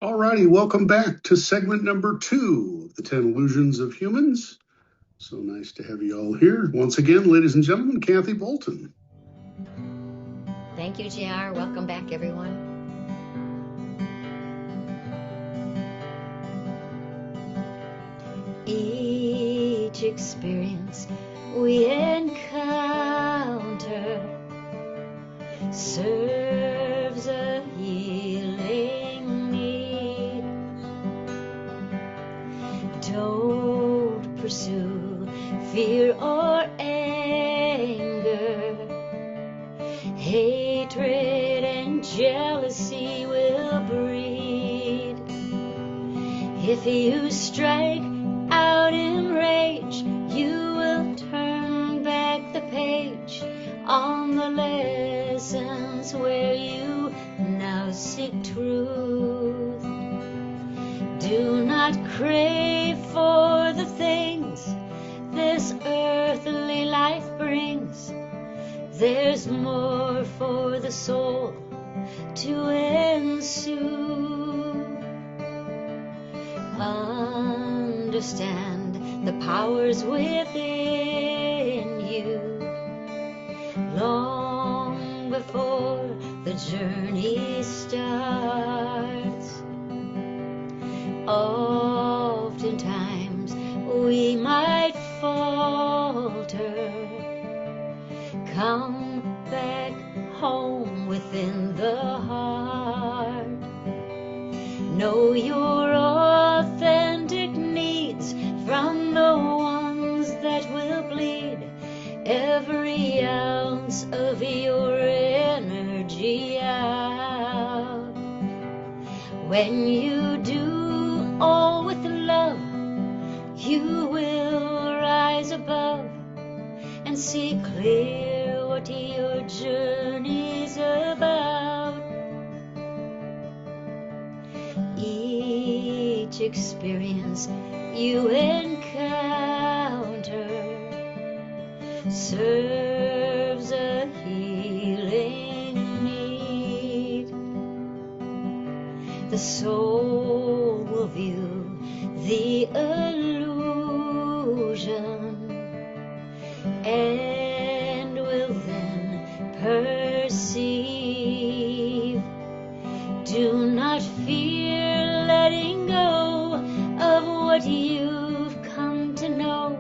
All righty, welcome back to segment number 2 of the 10 Illusions of Humans. So nice to have you all here. Once again, ladies and gentlemen, Kathy Bolton. Thank you, JR. Welcome back, everyone. Each experience we encounter serves a healing need. Don't pursue fear or anger. Hatred and jealousy will breed. If you strike out in rage, you will turn back the page on the lessons where you now seek truth. Do not crave for the things this earthly life brings. There's more for the soul to ensue. Understand the powers within you long before the journey starts. Oftentimes we might falter. Come back home within the heart. Know your authentic needs from the ones that will bleed every ounce of your energy out. When you do all with love, you will rise above and see clear what your journey's about. Each experience you encounter serves a healing need. The soul will view the illusion and will then perceive. Do not fear letting go of what you've come to know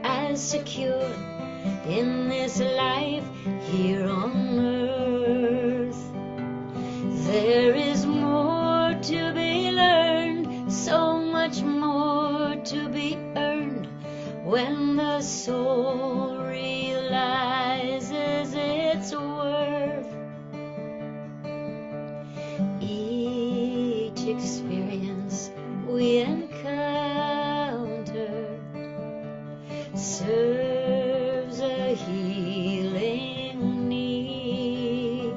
as secure in this life here on earth. There is more to be learned, so much more to be earned when the soul realizes its worth. Each experience we encounter serves a healing need.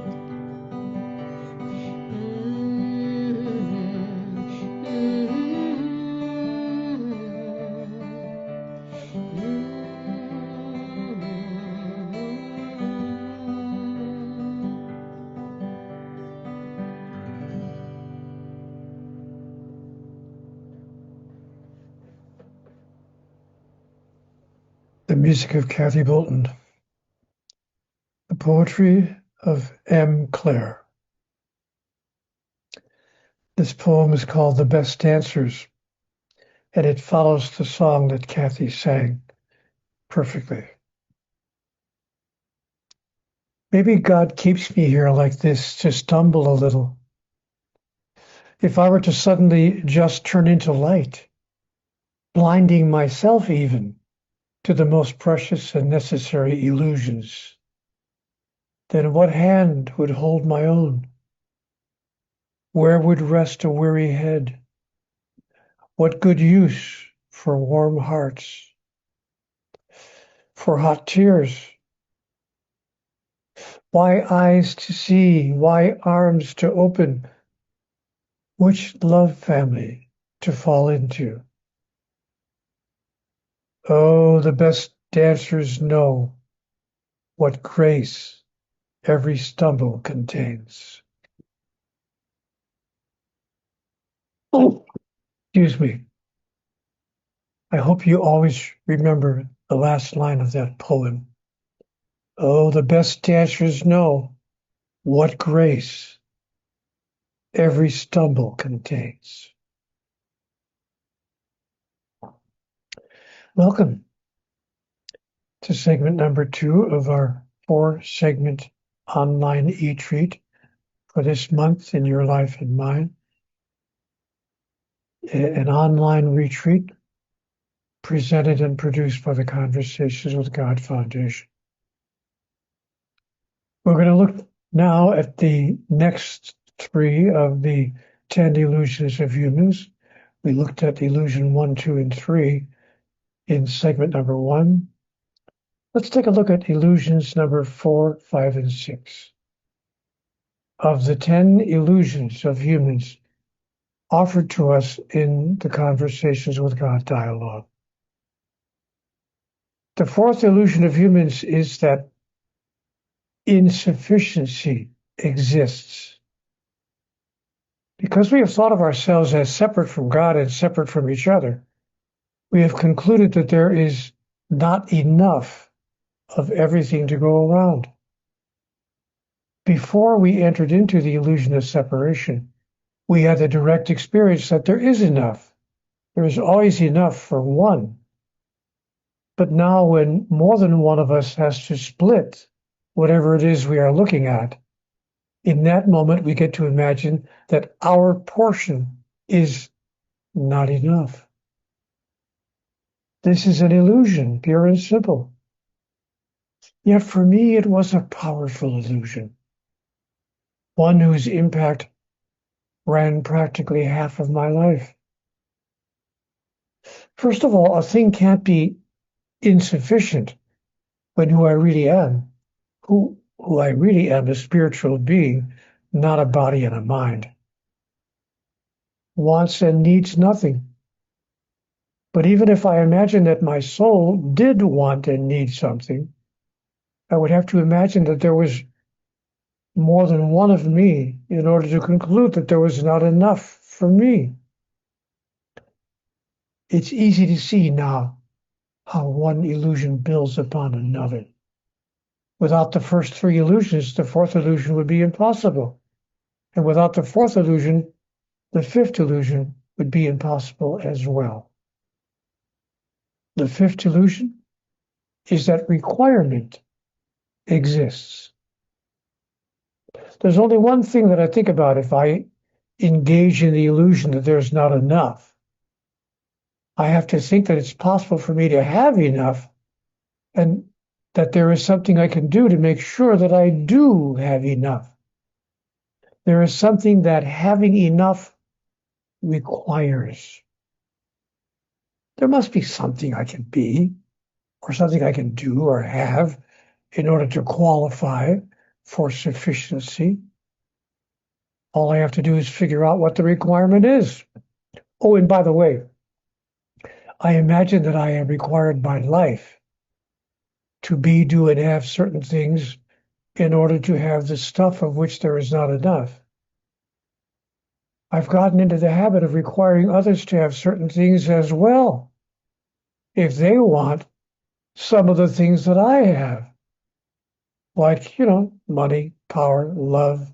The music of Kathy Bolton. The poetry of M. Clare. This poem is called The Best Dancers, and it follows the song that Kathy sang perfectly. Maybe God keeps me here like this to stumble a little. If I were to suddenly just turn into light, blinding myself even to the most precious and necessary illusions, then what hand would hold my own? Where would rest a weary head? What good use for warm hearts? For hot tears? Why eyes to see? Why arms to open? Which love family to fall into? Oh, the best dancers know what grace every stumble contains. Oh, excuse me. I hope you always remember the last line of that poem. Oh, the best dancers know what grace every stumble contains. Welcome to segment number 2 of our 4-segment online e-treat for this month in your life and mine. An online retreat presented and produced by the Conversations with God Foundation. We're going to look now at the next 3 of the 10 illusions of humans. We looked at illusion 1, 2, and 3 in segment number 1. Let's take a look at illusions number 4, 5, and 6. Of the 10 illusions of humans offered to us in the Conversations with God dialogue. The 4th illusion of humans is that insufficiency exists. Because we have thought of ourselves as separate from God and separate from each other, we have concluded that there is not enough of everything to go around. Before we entered into the illusion of separation, we had the direct experience that there is enough. There is always enough for one. But now when more than one of us has to split whatever it is we are looking at, in that moment we get to imagine that our portion is not enough. This is an illusion, pure and simple. Yet for me it was a powerful illusion, one whose impact ran practically half of my life. First of all, a thing can't be insufficient when who I really am, who I really am, a spiritual being, not a body and a mind, wants and needs nothing. But even if I imagine that my soul did want and need something, I would have to imagine that there was more than one of me in order to conclude that there was not enough for me. It's easy to see now how one illusion builds upon another. Without the first 3 illusions, the 4th illusion would be impossible. And without the 4th illusion, the 5th illusion would be impossible as well. The 5th illusion is that requirement exists. There's only one thing that I think about if I engage in the illusion that there's not enough. I have to think that it's possible for me to have enough and that there is something I can do to make sure that I do have enough. There is something that having enough requires. There must be something I can be, or something I can do or have in order to qualify for sufficiency. All I have to do is figure out what the requirement is. Oh, and by the way, I imagine that I am required by life to be, do, and have certain things in order to have the stuff of which there is not enough. I've gotten into the habit of requiring others to have certain things as well, if they want some of the things that I have, like, money, power, love,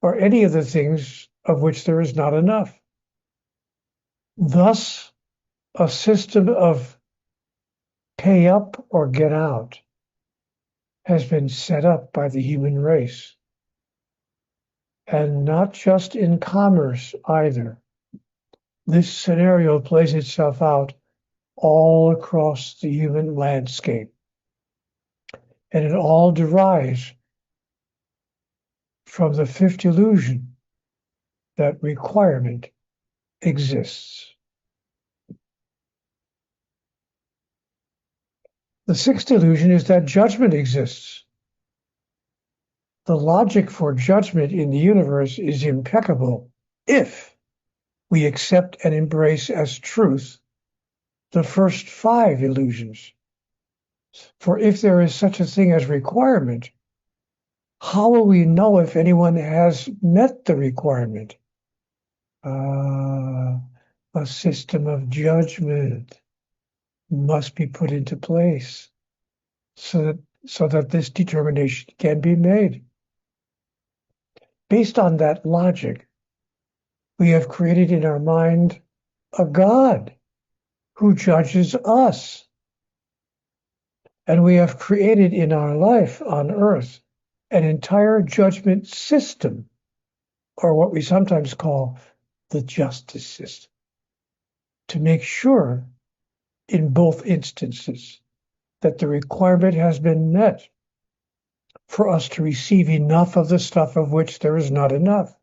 or any of the things of which there is not enough. Thus, a system of pay up or get out has been set up by the human race. And not just in commerce either. This scenario plays itself out all across the human landscape. And it all derives from the 5th illusion that requirement exists. The 6th illusion is that judgment exists. The logic for judgment in the universe is impeccable if we accept and embrace as truth the first 5 illusions. For if there is such a thing as requirement, how will we know if anyone has met the requirement? a system of judgment must be put into place so that this determination can be made. Based on that logic, we have created in our mind a God who judges us. And we have created in our life on earth an entire judgment system, or what we sometimes call the justice system, to make sure in both instances that the requirement has been met for us to receive enough of the stuff of which there is not enough.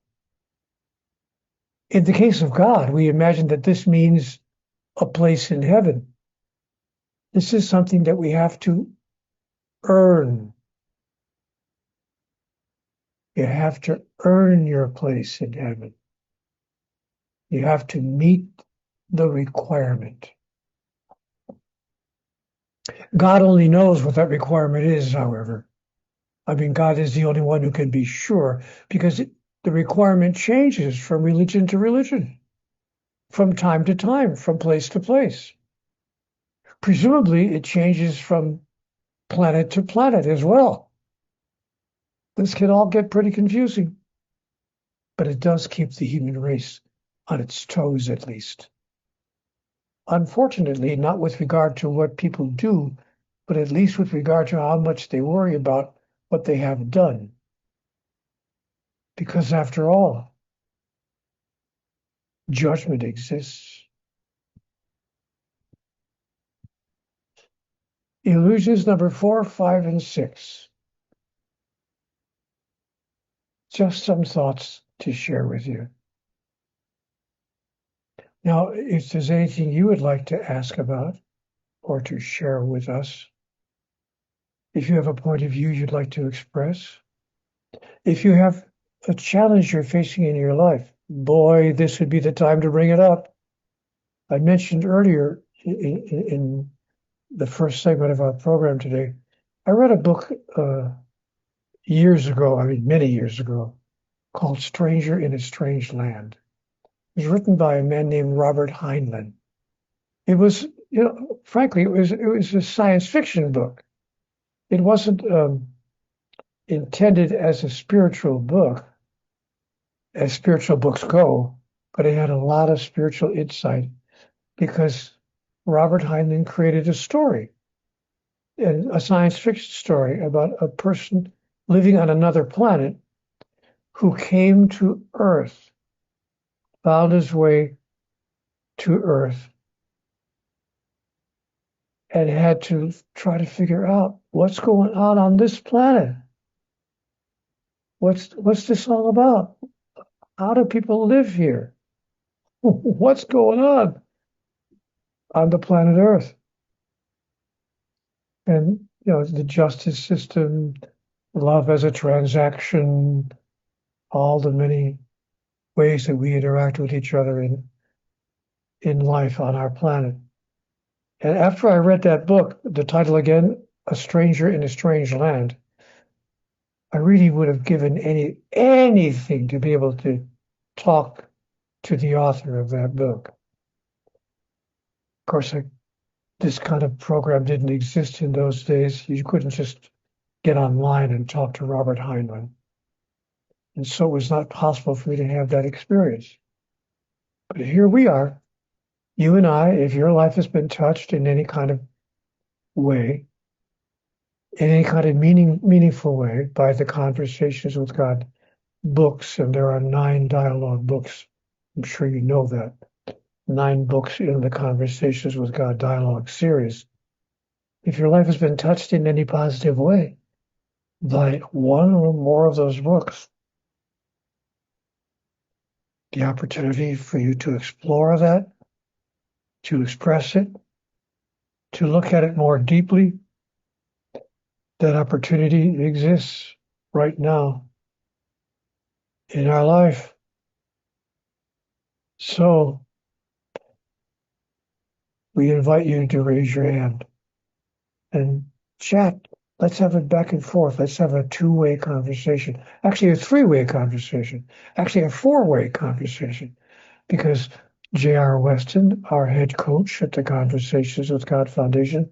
In the case of God, we imagine that this means a place in heaven. This is something that we have to earn. You have to earn your place in heaven. You have to meet the requirement. God only knows what that requirement is, however. I mean, God is the only one who can be sure, because the requirement changes from religion to religion, from time to time, from place to place. Presumably, it changes from planet to planet as well. This can all get pretty confusing, but it does keep the human race on its toes, at least. Unfortunately, not with regard to what people do, but at least with regard to how much they worry about what they have done. Because after all, judgment exists. Illusions number 4, 5, and 6. Just some thoughts to share with you. Now, if there's anything you would like to ask about or to share with us, if you have a point of view you'd like to express, if you have a challenge you're facing in your life, boy, this would be the time to bring it up. I mentioned earlier in the first segment of our program today, I read a book years ago, many years ago, called Stranger in a Strange Land. It was written by a man named Robert Heinlein. It was, frankly, it was a science fiction book. It wasn't intended as a spiritual book, as spiritual books go, but it had a lot of spiritual insight because Robert Heinlein created a story, a science fiction story about a person living on another planet who came to Earth, found his way to Earth, and had to try to figure out what's going on this planet. What's this all about? How do people live here? What's going on the planet Earth? And the justice system, love as a transaction, all the many ways that we interact with each other in life on our planet. And after I read that book, the title again, A Stranger in a Strange Land, I really would have given anything to be able to talk to the author of that book. Of course, this kind of program didn't exist in those days. You couldn't just get online and talk to Robert Heinlein. And so it was not possible for me to have that experience. But here we are, you and I, if your life has been touched in any kind of way, in any kind of meaningful way by the Conversations with God books, and there are 9 dialogue books. I'm sure you know that. 9 books in the Conversations with God dialogue series. If your life has been touched in any positive way by one or more of those books, the opportunity for you to explore that, to express it, to look at it more deeply, that opportunity exists right now in our life. So we invite you to raise your hand and chat. Let's have it back and forth. Let's have a 2-way conversation. Actually, a 3-way conversation. Actually, a 4-way conversation. Because J.R. Weston, our head coach at the Conversations with God Foundation,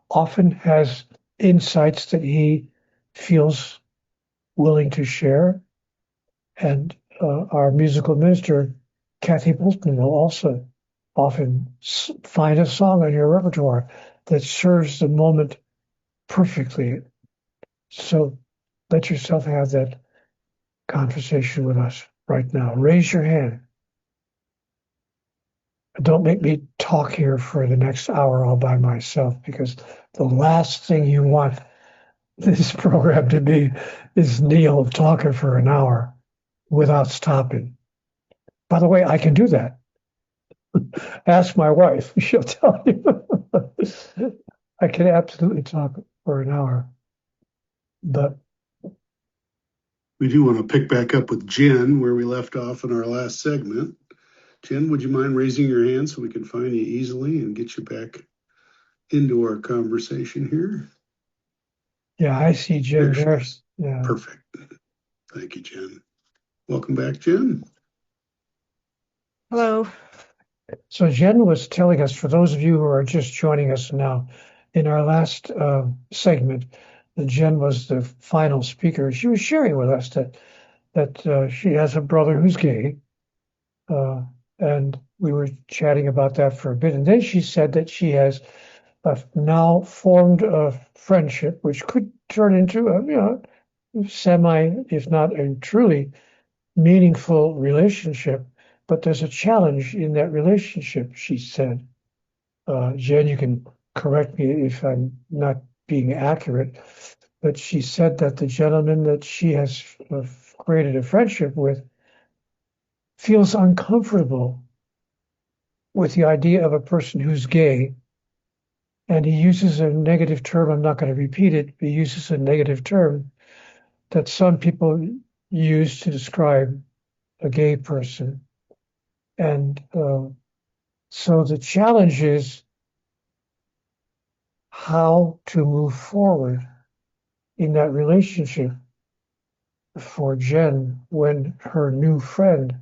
often has insights that he feels willing to share. And our musical minister, Kathy Bolton, will also often find a song on your repertoire that serves the moment perfectly. So let yourself have that conversation with us right now. Raise your hand. Don't make me talk here for the next hour all by myself, because the last thing you want this program to be is Neil talking for an hour without stopping. By the way, I can do that. Ask my wife. She'll tell you. I can absolutely talk for an hour. But We do want to pick back up with Jen where we left off in our last segment. Jen, would you mind raising your hand so we can find you easily and get you back into our conversation here? yeah, I see Jen There there. she is. Yeah. Perfect. Thank you, Jen. Welcome back, Jen. Hello. So Jen was telling us, for those of you who are just joining us now, in our last segment, Jen was the final speaker. She was sharing with us that she has a brother who's gay, and we were chatting about that for a bit. And then she said that she has now formed a friendship, which could turn into a semi, if not a truly meaningful relationship. But there's a challenge in that relationship, she said. Jen, you can correct me if I'm not being accurate, but she said that the gentleman that she has created a friendship with feels uncomfortable with the idea of a person who's gay. And he uses a negative term. I'm not going to repeat it. He uses a negative term that some people use to describe a gay person. And so the challenge is how to move forward in that relationship for Jen when her new friend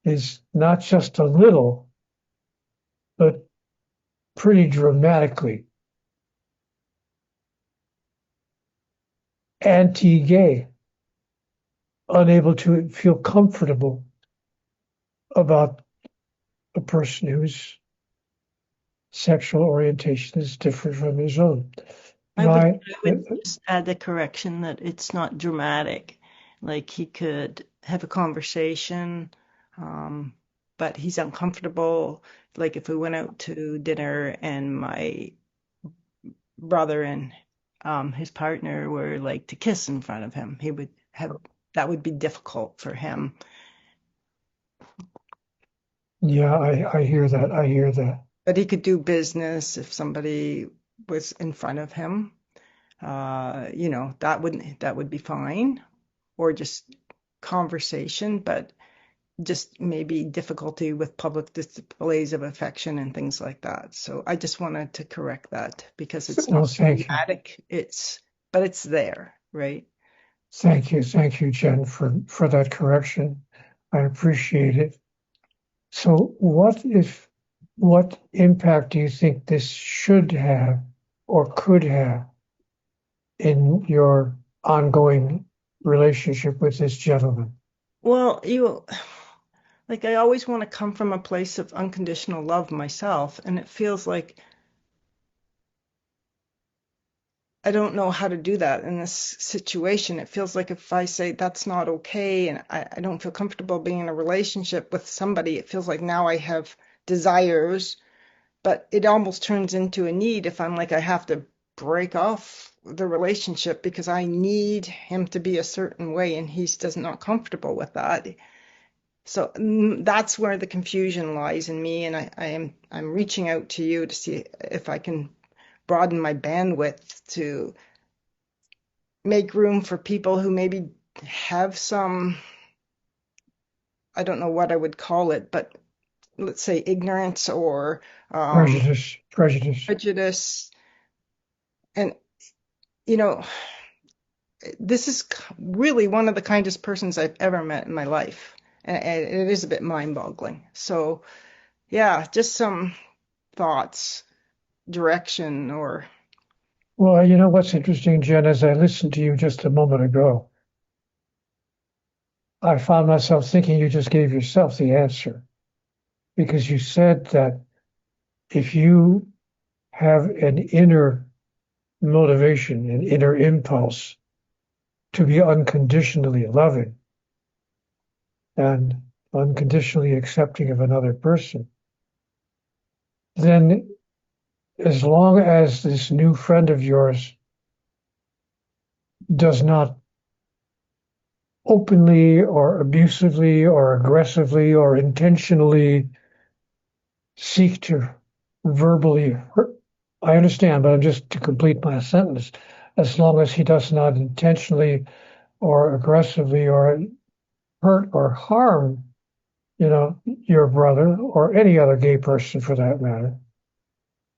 is not just a little, but pretty dramatically anti-gay, unable to feel comfortable about a person whose sexual orientation is different from his own. I would just add the correction that it's not dramatic. Like he could have a conversation, but he's uncomfortable. Like if we went out to dinner and my brother and his partner were like to kiss in front of him, he would have that would be difficult for him. Yeah, I hear that. I hear that. But he could do business if somebody was in front of him. That would be fine, or just conversation, but just maybe difficulty with public displays of affection and things like that. So I just wanted to correct that because it's Well, not thank you. dramatic. But it's there, right? Thank you, Jen, for that correction. I appreciate it. So what impact do you think this should have or could have in your ongoing relationship with this gentleman? Well, I always want to come from a place of unconditional love myself, and it feels like I don't know how to do that in this situation. It feels like if I say that's not okay and I don't feel comfortable being in a relationship with somebody, it feels like now I have desires, but it almost turns into a need if I'm like, I have to break off the relationship because I need him to be a certain way and he's just not comfortable with that. So that's where the confusion lies in me, and I'm reaching out to you to see if I can broaden my bandwidth to make room for people who maybe have some, I don't know what I would call it, but let's say ignorance or prejudice. And, you know, this is really one of the kindest persons I've ever met in my life. And it is a bit mind boggling. So yeah, just some thoughts, direction, or Well, you know what's interesting, Jen, as I listened to you just a moment ago, I found myself thinking you just gave yourself the answer because you said that if you have an inner motivation, an inner impulse to be unconditionally loving and unconditionally accepting of another person, then as long as this new friend of yours does not openly or abusively or aggressively or intentionally seek to verbally hurt, I understand, but I'm just to complete my sentence. As long as he does not intentionally or aggressively or hurt or harm, your brother or any other gay person for that matter,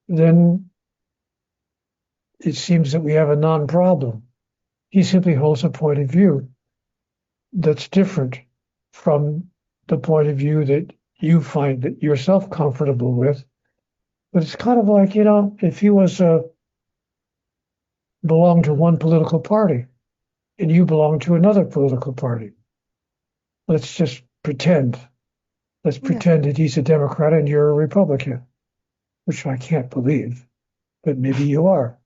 then it seems that we have a non-problem. He simply holds a point of view that's different from the point of view that you find that yourself comfortable with. But it's kind of like, if he was belonged to one political party and you belong to another political party, let's just pretend. Let's yeah, pretend that he's a Democrat and you're a Republican, which I can't believe, but maybe you are.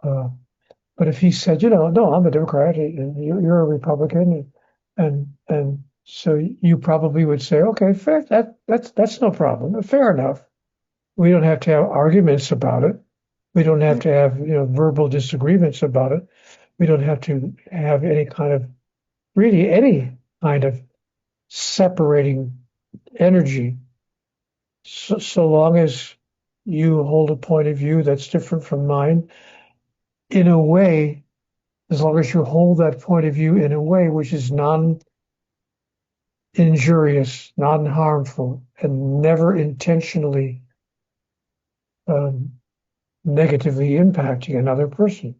But if he said, no, I'm a Democrat and you're a Republican, and so you probably would say, okay, fair, that's no problem, fair enough. We don't have to have arguments about it. We don't have to have verbal disagreements about it. We don't have to have any kind of separating energy, so long as you hold a point of view that's different from mine in a way, as long as you hold that point of view in a way which is non-injurious, non-harmful, and never intentionally um, negatively impacting another person.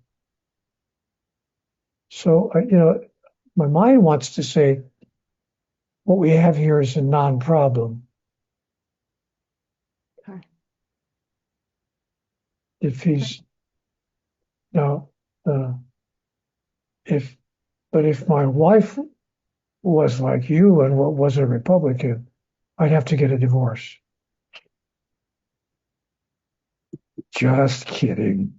So, my mind wants to say what we have here is a non-problem. okay. If he's now, if but if my wife was like you and was a Republican, I'd have to get a divorce. Just kidding.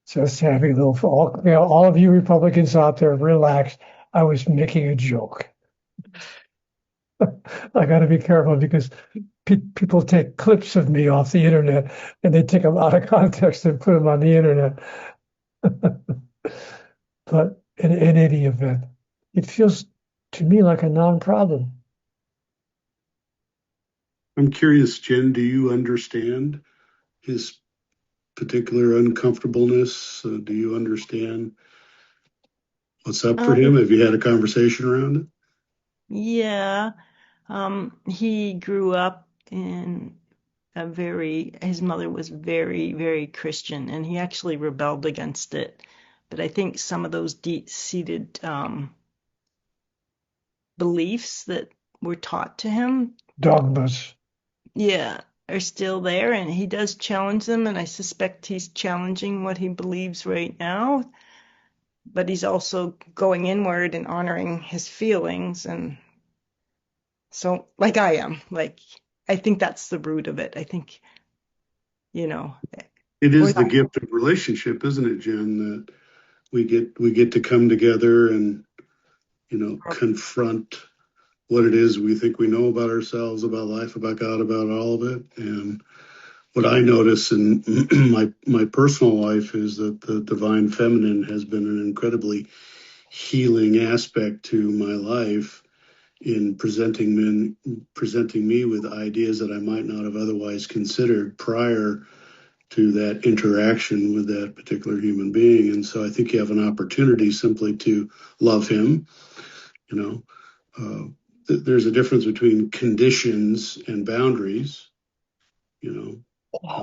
Just having a little, all of you Republicans out there, relax. I was making a joke. I got to be careful because people take clips of me off the internet and they take them out of context and put them on the internet. But in any event, it feels to me like a non-problem. I'm curious, Jen, do you understand his particular uncomfortableness? Do you understand what's up for him? Have you had a conversation around it? Yeah. He grew up in his mother was very, very Christian, and he actually rebelled against it. But I think some of those deep-seated beliefs that were taught to him, Dogmas. yeah, are still there, and he does challenge them, and I suspect he's challenging what he believes right now. But he's also going inward and honoring his feelings, and so, like I am, I think that's the root of it. I think, you know, It or is the gift of relationship, isn't it, Jen? That we get to come together and confront what it is we think we know about ourselves, about life, about God, about all of it. And what I notice in my personal life is that the divine feminine has been an incredibly healing aspect to my life in presenting me with ideas that I might not have otherwise considered prior to that interaction with that particular human being. And so I think you have an opportunity simply to love him. You know, there's a difference between conditions and boundaries. You know,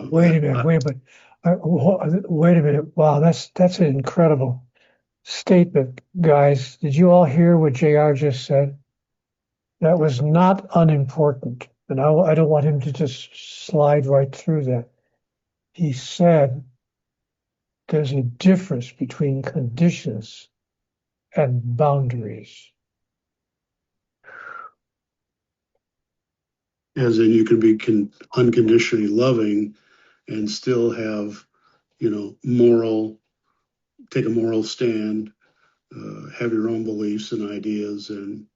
Wait a minute. Wait a minute. Wow, that's an incredible statement, guys. Did you all hear what JR just said? That was not unimportant. And I don't want him to just slide right through that. He said there's a difference between conditions and boundaries. As in, you can be unconditionally loving and still have, take a moral stand, have your own beliefs and ideas. And,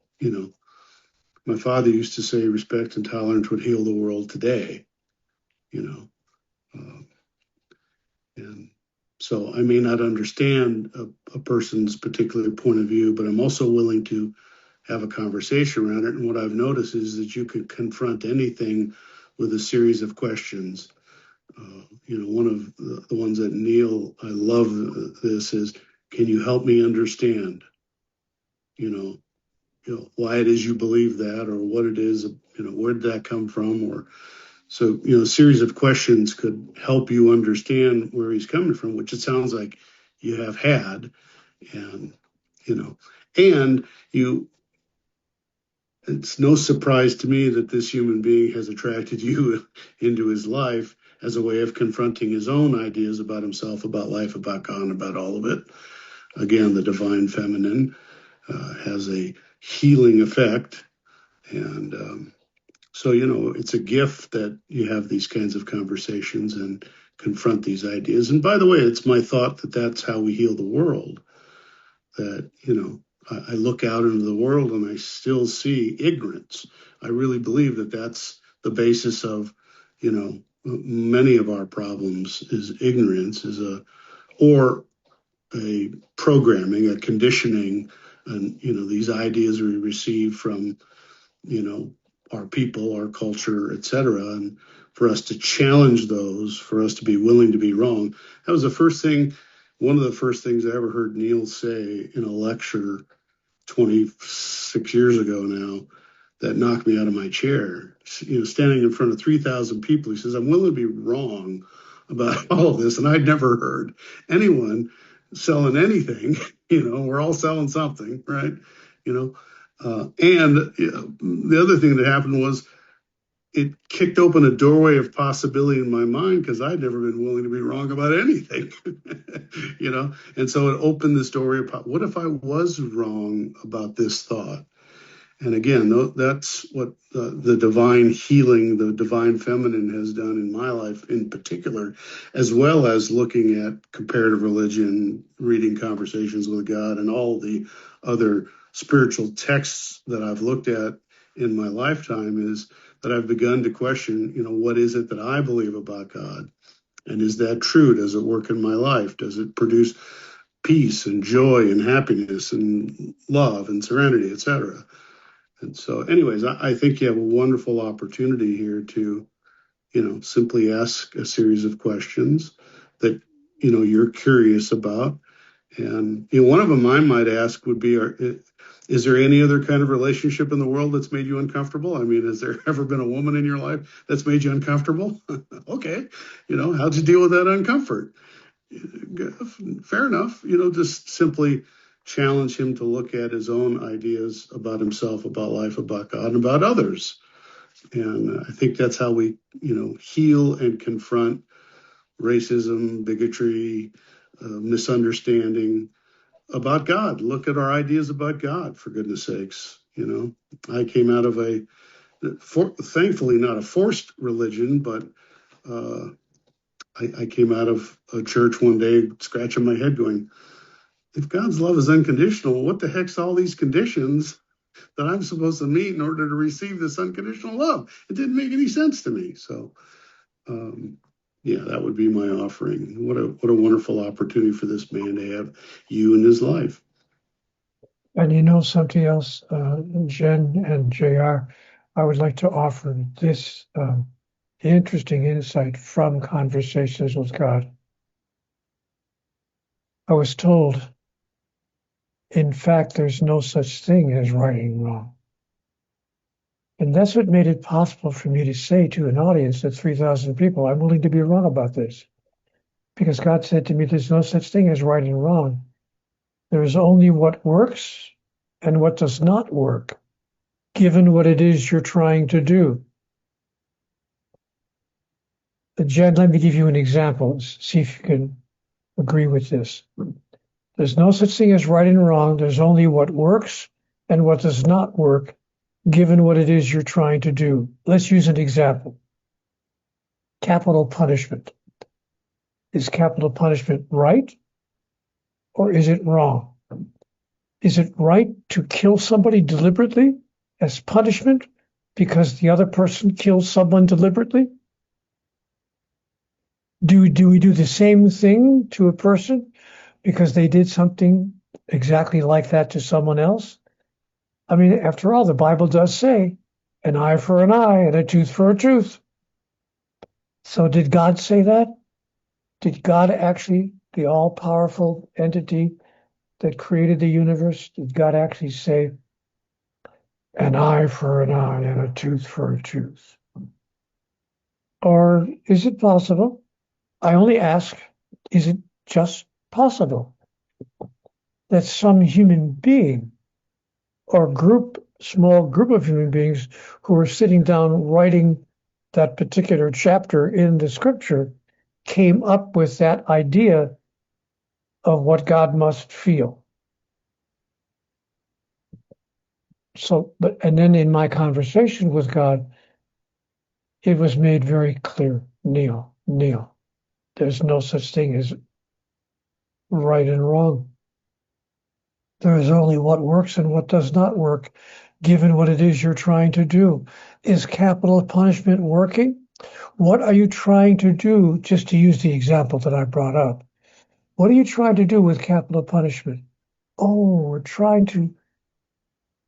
my father used to say respect and tolerance would heal the world today, you know. And so I may not understand a person's particular point of view, but I'm also willing to have a conversation around it. And what I've noticed is that you can confront anything with a series of questions. One of the ones that Neil, I love this is, can you help me understand, why it is you believe that, or what it is, where did that come from? Or so, a series of questions could help you understand where he's coming from, which it sounds like you have had. And, and it's no surprise to me that this human being has attracted you into his life as a way of confronting his own ideas about himself, about life, about God, and about all of it. Again, the divine feminine has a healing effect. And so, it's a gift that you have these kinds of conversations and confront these ideas. And by the way, it's my thought that that's how we heal the world. That, I look out into the world and I still see ignorance. I really believe that that's the basis of, many of our problems is ignorance, or a programming, a conditioning, and, these ideas we receive from, our people, our culture, etc. And for us to challenge those, for us to be willing to be wrong. That was one of the first things I ever heard Neil say in a lecture 26 years ago now, that knocked me out of my chair. Standing in front of 3,000 people, he says, I'm willing to be wrong about all of this. And I'd never heard anyone selling anything. We're all selling something, right? And the other thing that happened was it kicked open a doorway of possibility in my mind, because I'd never been willing to be wrong about anything, and so it opened this doorway of, what if I was wrong about this thought? And again, that's what the divine healing, the divine feminine has done in my life in particular, as well as looking at comparative religion, reading Conversations with God, and all the other spiritual texts that I've looked at in my lifetime, is that I've begun to question, what is it that I believe about God? And is that true? Does it work in my life? Does it produce peace and joy and happiness and love and serenity, etc.? And so, anyways, I think you have a wonderful opportunity here to, simply ask a series of questions that, you're curious about. And one of them I might ask would be, is there any other kind of relationship in the world that's made you uncomfortable? I mean, has there ever been a woman in your life that's made you uncomfortable? Okay. How'd you deal with that uncomfort? Fair enough. Just simply challenge him to look at his own ideas about himself, about life, about God, and about others. And I think that's how we, heal and confront racism, bigotry, misunderstanding about God. Look at our ideas about God, for goodness sakes. I came out of thankfully not a forced religion, but I came out of a church one day scratching my head going, if God's love is unconditional, what the heck's all these conditions that I'm supposed to meet in order to receive this unconditional love? It didn't make any sense to me. So, that would be my offering. What a wonderful opportunity for this man to have you in his life. And something else, Jen and JR, I would like to offer this interesting insight from Conversations with God. I was told, in fact, there's no such thing as right and wrong. And that's what made it possible for me to say to an audience of 3,000 people, I'm willing to be wrong about this. Because God said to me, there's no such thing as right and wrong. There is only what works and what does not work. given what it is you're trying to do. Jen, let me give you an example. See if you can agree with this. There's no such thing as right and wrong. There's only what works and what does not work, given what it is you're trying to do. Let's use an example. Capital punishment. Is capital punishment right or is it wrong? Is it right to kill somebody deliberately as punishment because the other person killed someone deliberately? Do we do the same thing to a person because they did something exactly like that to someone else? I mean, after all, the Bible does say an eye for an eye and a tooth for a tooth. So did God say that? Did God actually, the all-powerful entity that created the universe, did God actually say an eye for an eye and a tooth for a tooth? Or is it possible? I only ask, is it just possible that some human being or small group of human beings who are sitting down writing that particular chapter in the scripture came up with that idea of what God must feel? So, and then in my conversation with God, it was made very clear, Neil, there's no such thing as right and wrong. There is only what works and what does not work, given what it is you're trying to do. Is capital punishment working? What are you trying to do? Just to use the example that I brought up, what are you trying to do with capital punishment? Oh, we're trying to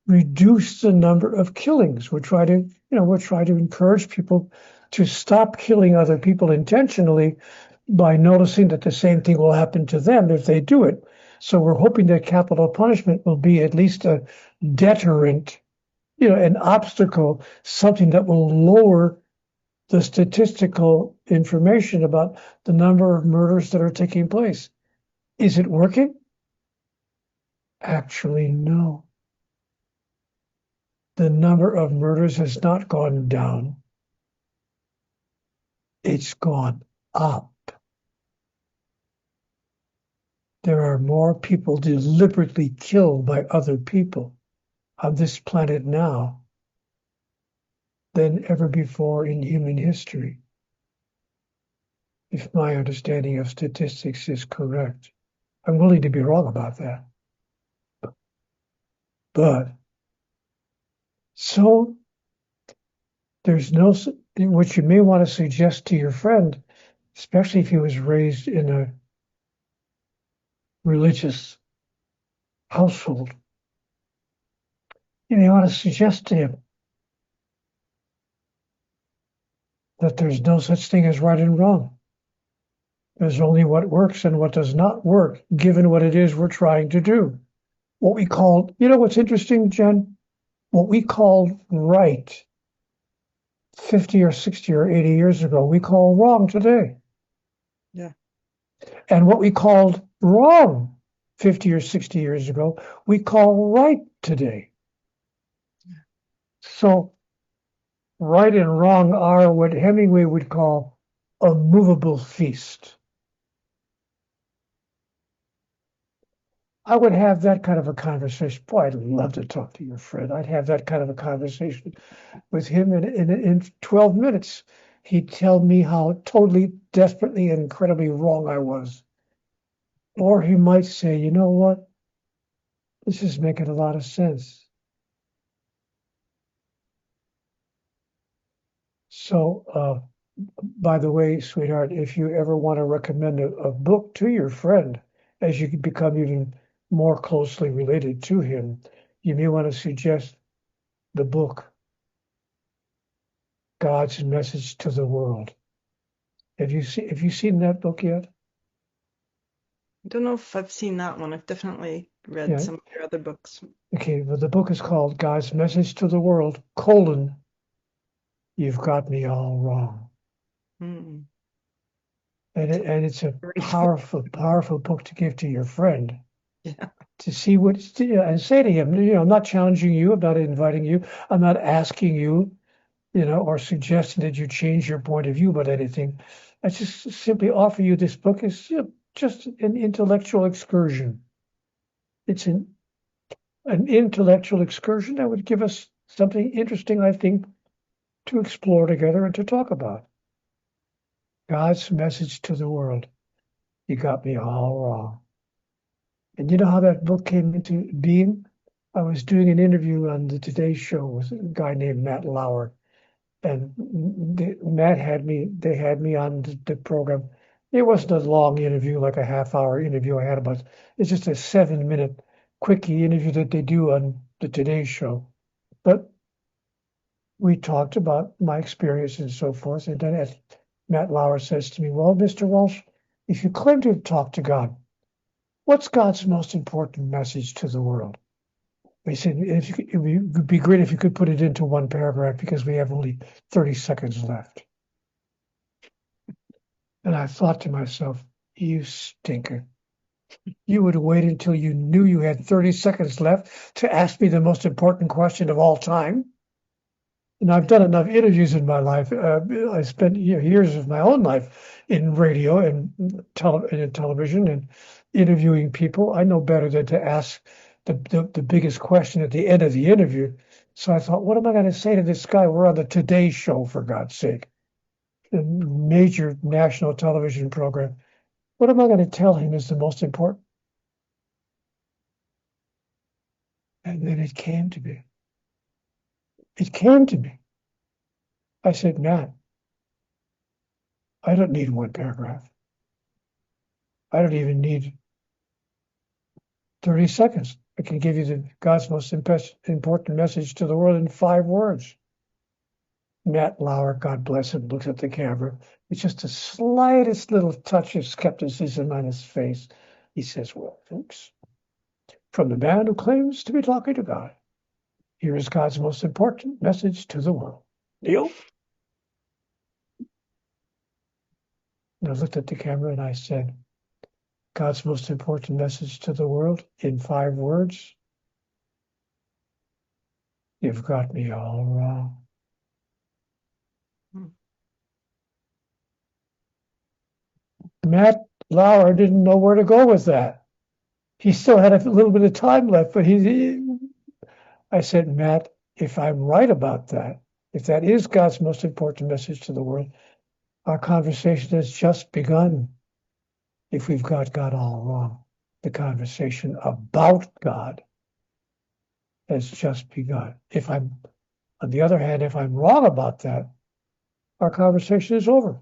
reduce the number of killings. We're trying to encourage people to stop killing other people intentionally by noticing that the same thing will happen to them if they do it. So we're hoping that capital punishment will be at least a deterrent, an obstacle, something that will lower the statistical information about the number of murders that are taking place. Is it working? Actually, no. The number of murders has not gone down. It's gone up. There are more people deliberately killed by other people on this planet now than ever before in human history, if my understanding of statistics is correct. I'm willing to be wrong about that. But so there's no, what you may want to suggest to your friend, especially if he was raised in a religious household, you may want to suggest to him that there's no such thing as right and wrong. There's only what works and what does not work, given what it is we're trying to do. What we call, what's interesting, Jen? What we called right 50 or 60 or 80 years ago, we call wrong today. Yeah. And what we called wrong 50 or 60 years ago, we call right today. So right and wrong are what Hemingway would call a movable feast. I would have that kind of a conversation. Boy, I'd love to talk to your friend. I'd have that kind of a conversation with him in 12 minutes. He'd tell me how totally, desperately, and incredibly wrong I was. Or he might say, you know what? This is making a lot of sense. So, by the way, sweetheart, if you ever want to recommend a book to your friend as you become even more closely related to him, you may want to suggest the book, God's Message to the World. Have you seen that book yet? I don't know if I've seen that one. I've definitely read some of your other books. Okay, well, the book is called God's Message to the World, You've Got Me All Wrong. Mm. And it's a powerful book to give to your friend. Yeah. To see and say to him, I'm not challenging you, I'm not inviting you, I'm not asking you, or suggesting that you change your point of view about anything. I just simply offer you this book as just an intellectual excursion. It's an intellectual excursion that would give us something interesting, I think, to explore together and to talk about. God's message to the world. You got me all wrong. And you know how that book came into being? I was doing an interview on the Today Show with a guy named Matt Lauer, and they had me on the program. It wasn't a long interview, like a half-hour interview I had about. It's just a 7-minute quickie interview that they do on the Today Show. But we talked about my experience and so forth. And then as Matt Lauer says to me, "Well, Mr. Walsh, if you claim to talk to God, what's God's most important message to the world?" He said, it would be great if you could put it into one paragraph because we have only 30 seconds left. And I thought to myself, you stinker. You would wait until you knew you had 30 seconds left to ask me the most important question of all time. And I've done enough interviews in my life. I spent years of my own life in radio and television and interviewing people. I know better than to ask the biggest question at the end of the interview. So I thought, what am I going to say to this guy? We're on the Today Show, for God's sake, a major national television program. What am I going to tell him is the most important? And then it came to me. It came to me. I said, Matt, I don't need one paragraph. I don't even need 30 seconds. I can give you God's most important message to the world in 5 words. Matt Lauer, God bless him, looks at the camera. It's just the slightest little touch of skepticism on his face. He says, well, folks, from the man who claims to be talking to God, here is God's most important message to the world. Neil? And I looked at the camera and I said, God's most important message to the world in 5 words. You've got me all wrong. Matt Lauer didn't know where to go with that. He still had a little bit of time left, but I said, Matt, if I'm right about that, if that is God's most important message to the world, our conversation has just begun. If we've got God all wrong, the conversation about God has just begun. On the other hand, if I'm wrong about that, our conversation is over.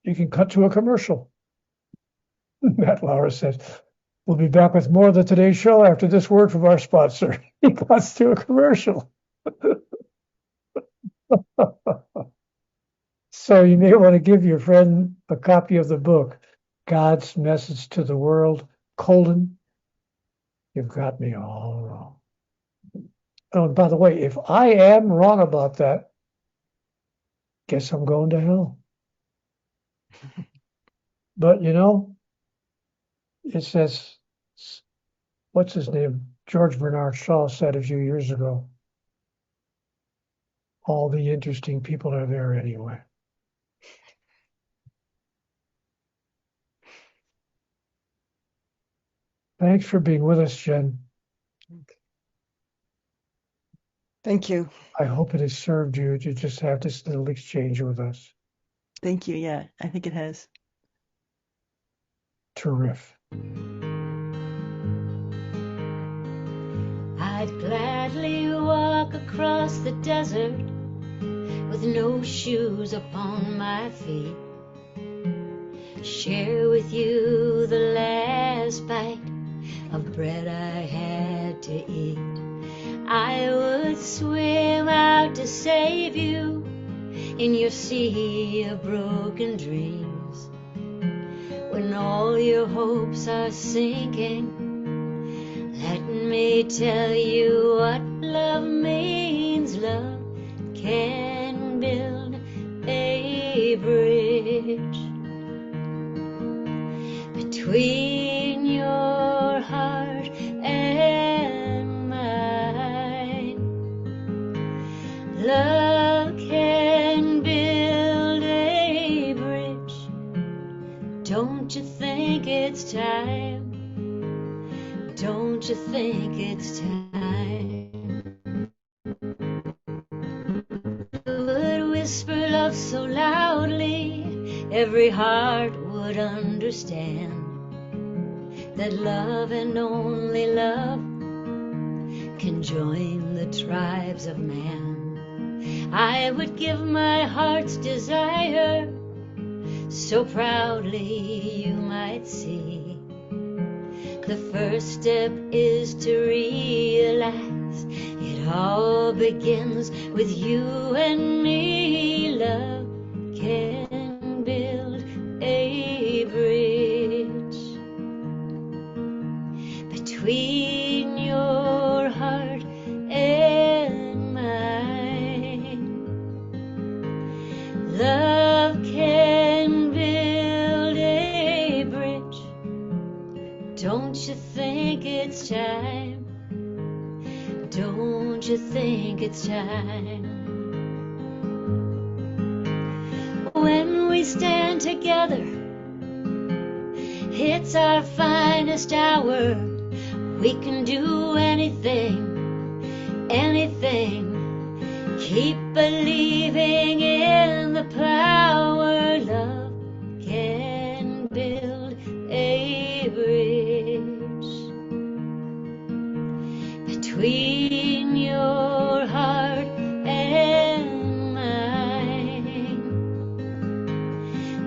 You can cut to a commercial. Matt Lauer says, we'll be back with more of the Today Show after this word from our sponsor. He cuts to a commercial. So you may want to give your friend a copy of the book, God's Message to the World, You've got me all wrong. Oh, and by the way, if I am wrong about that, guess I'm going to hell. But it says, what's his name? George Bernard Shaw said a few years ago, all the interesting people are there anyway. Thanks for being with us, Jen. Thank you. I hope it has served you to just have this little exchange with us. Thank you. Yeah, I think it has. Terrific. I'd gladly walk across the desert with no shoes upon my feet. Share with you the last bite of bread I had to eat. I would swim out to save you in your sea of broken dreams. When all your hopes are sinking, let me tell you what love means. Love can build a bridge between your can build a bridge. Don't you think it's time? Don't you think it's time? Would whisper love so loudly, every heart would understand that love and only love can join the tribes of man. I would give my heart's desire so proudly you might see. The first step is to realize it all begins with you and me. Love can build a bridge between your heart and mine. Love can build a bridge. Don't you think it's time? Don't you think it's time? When we stand together, it's our finest hour. We can do anything, anything. Keep believing in the power. Love can build a bridge between your heart and mine.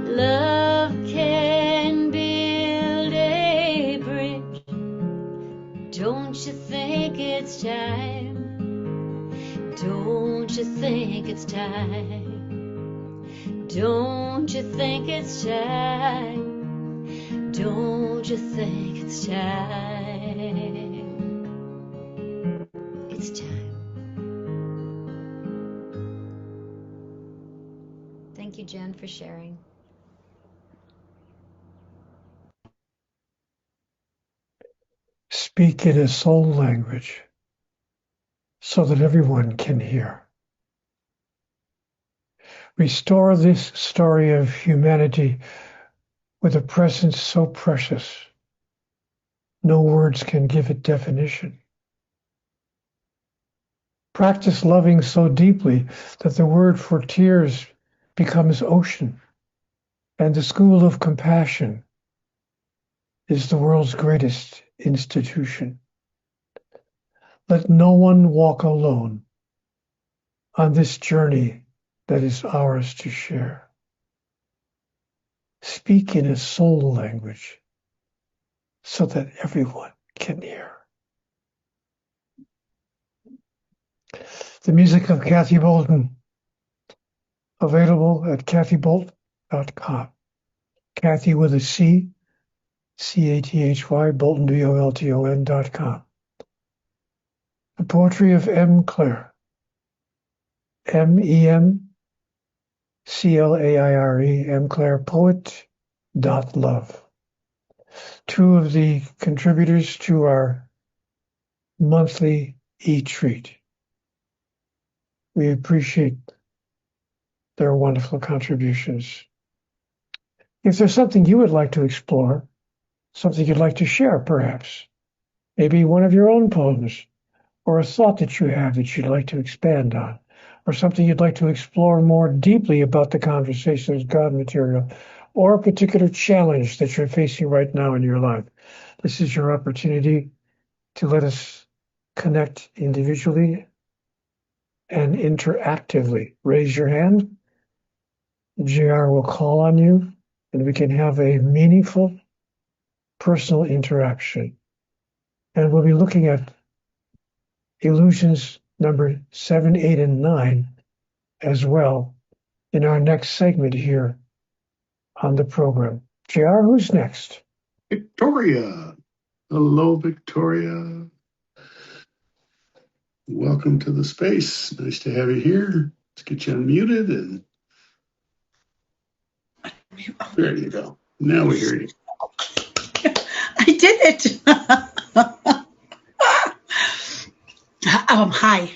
Love can build a bridge. Don't you think it's time? Don't you think it's time? Don't you think it's time? Don't you think it's time? It's time. Thank you, Jen, for sharing. Speak in a soul language so that everyone can hear. Restore this story of humanity with a presence so precious, no words can give it definition. Practice loving so deeply that the word for tears becomes ocean, and the school of compassion is the world's greatest institution. Let no one walk alone on this journey that is ours to share. Speak in a soul language so that everyone can hear. The music of Kathy Bolton, available at kathybolt.com. Kathy with a C, C-A-T-H-Y, Bolton, B-O-L-T-O-N.com. The poetry of M. Claire, M-E-M-C-L-A-I-R-E, M. Claire, poet.love. Two of the contributors to our monthly e-treat. We appreciate their wonderful contributions. If there's something you would like to explore, something you'd like to share, perhaps, maybe one of your own poems, or a thought that you have that you'd like to expand on, or something you'd like to explore more deeply about the Conversations with God material, or a particular challenge that you're facing right now in your life, this is your opportunity to let us connect individually and interactively. Raise your hand. JR will call on you, and we can have a meaningful personal interaction. And we'll be looking at illusions number 7, 8, and 9 as well in our next segment here on the program. JR, who's next? Victoria. Hello, Victoria. Welcome to the space. Nice to have you here. Let's get you unmuted, and there you go. Now we hear you. I did it. Hi.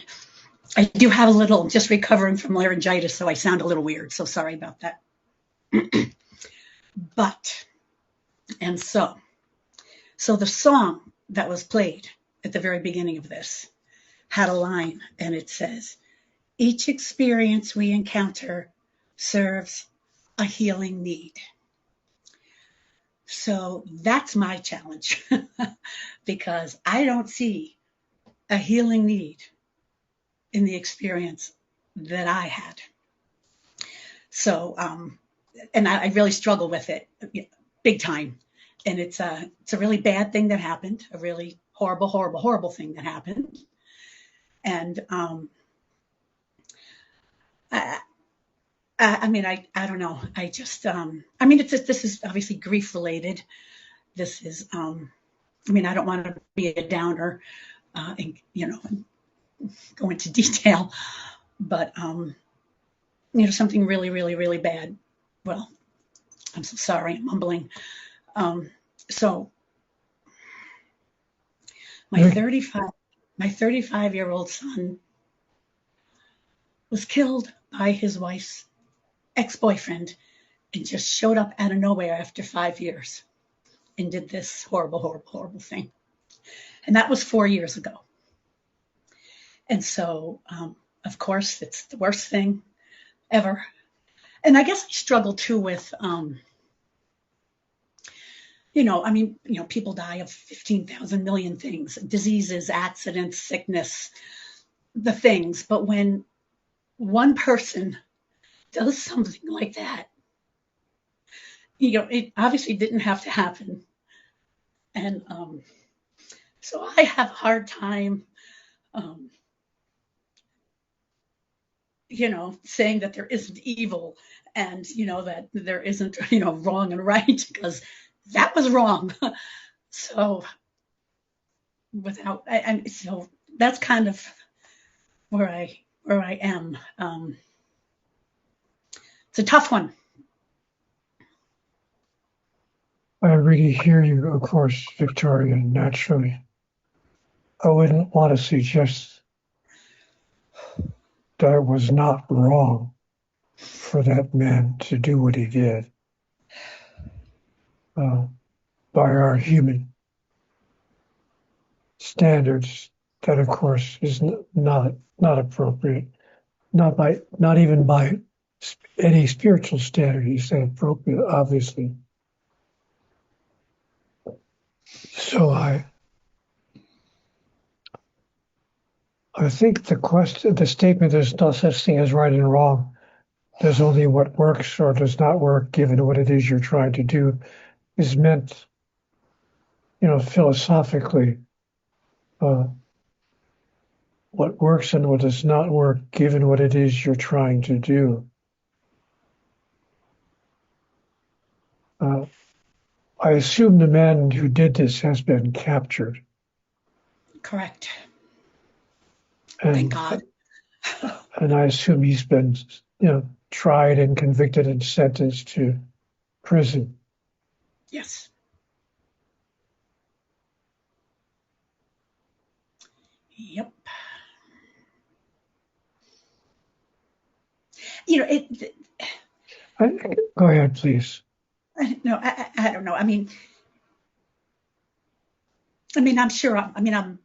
I do have a little, just recovering from laryngitis, so I sound a little weird. So sorry about that. But, and so the song that was played at the very beginning of this had a line, and it says, each experience we encounter serves a healing need. So that's my challenge because I don't see a healing need in the experience that I had. So, and I really struggle with it big time. And it's a really bad thing that happened, a really horrible, horrible, horrible thing that happened. And I mean, I don't know. I just, I mean, this is obviously grief related. This is, I mean, I don't want to be a downer, and, go into detail, but, something really, really, really bad. Well, I'm so sorry, I'm mumbling. So my 35-year-old son was killed by his wife's ex-boyfriend and just showed up out of nowhere after 5 years and did this horrible, horrible, horrible thing. And that was 4 years ago. And so, of course, it's the worst thing ever. And I guess I struggle too with, people die of 15,000 million things, diseases, accidents, sickness, the things. But when one person does something like that, it obviously didn't have to happen. And so I have a hard time, saying that there isn't evil and, that there isn't, wrong and right, because that was wrong. So so that's kind of where I am. It's a tough one. I really hear you, of course, Victoria, naturally. I wouldn't want to suggest that it was not wrong for that man to do what he did by our human standards. That, of course, is not appropriate. Not even by any spiritual standard is that appropriate, obviously. So I think the statement, there's no such thing as right and wrong. There's only what works or does not work, given what it is you're trying to do, is meant, philosophically. What works and what does not work, given what it is you're trying to do. I assume the man who did this has been captured. Correct. And, thank God. And I assume he's been, tried and convicted and sentenced to prison. Yes. Yep. Go ahead, please. No, I don't know. I mean, I'm sure. I'm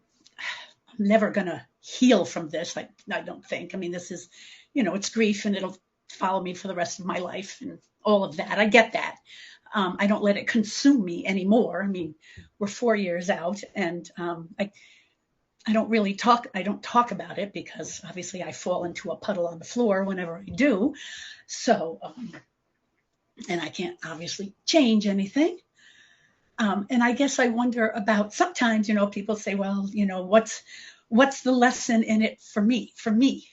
never gonna heal from this. I don't think. I mean, this is, it's grief, and it'll follow me for the rest of my life, and all of that. I get that. I don't let it consume me anymore. I mean, we're 4 years out, and I don't really talk. I don't talk about it because obviously I fall into a puddle on the floor whenever I do. So, and I can't obviously change anything. And I guess I wonder about sometimes, people say, well, what's the lesson in it for me? For me,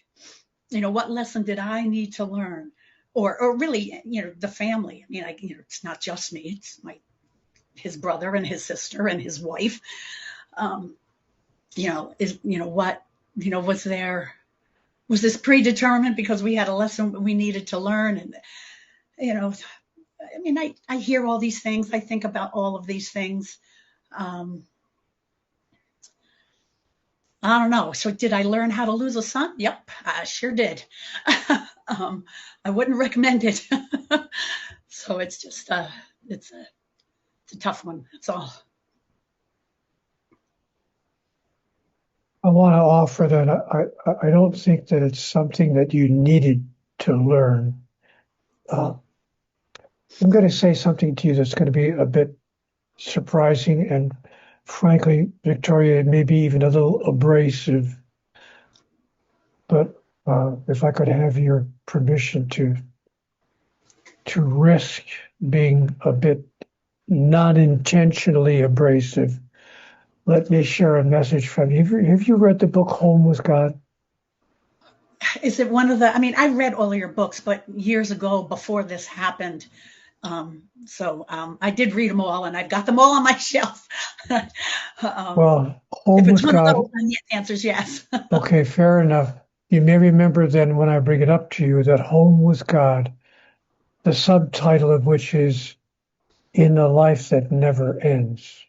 what lesson did I need to learn? Or really, the family. I mean, it's not just me. It's his brother and his sister and his wife. Was this predetermined because we had a lesson we needed to learn? And, I hear all these things. I think about all of these things. I don't know. So did I learn how to lose a son? Yep, I sure did. I wouldn't recommend it. So it's just it's a tough one. That's all. I want to offer that I don't think that it's something that you needed to learn. I'm going to say something to you that's going to be a bit surprising and, frankly, Victoria, maybe even a little abrasive. But if I could have your permission to risk being a bit not intentionally abrasive, let me share a message from you. Have you read the book Home with God? Is it one of the? I mean, I read all of your books, but years ago, before this happened. I did read them all, and I've got them all on my shelf. Well, If Home it's with one of God. those, then the answer is yes. Okay, fair enough. You may remember then when I bring it up to you that Home with God, the subtitle of which is In a Life That Never Ends.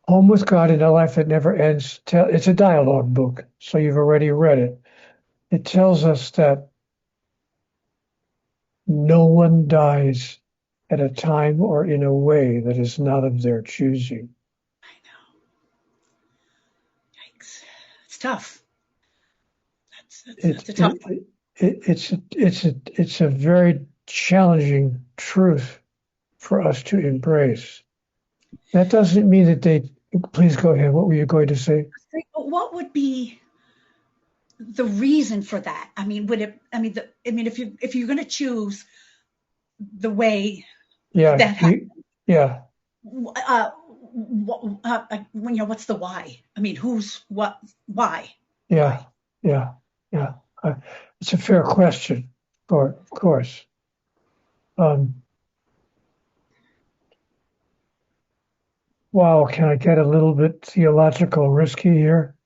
Home with God in a Life That Never Ends. It's a dialogue book, so you've already read it. It tells us that no one dies at a time or in a way that is not of their choosing. I know. Yikes. It's tough. That's a tough one. It's a very challenging truth for us to embrace. That doesn't mean that they. Please go ahead. What were you going to say? What would be the reason for that? I mean, if you're going to choose the way Yeah, that happened, yeah, what's the why? I mean, who's what? Why? yeah, yeah, yeah. It's a fair question, of course. Wow, can I get a little bit theological risky here?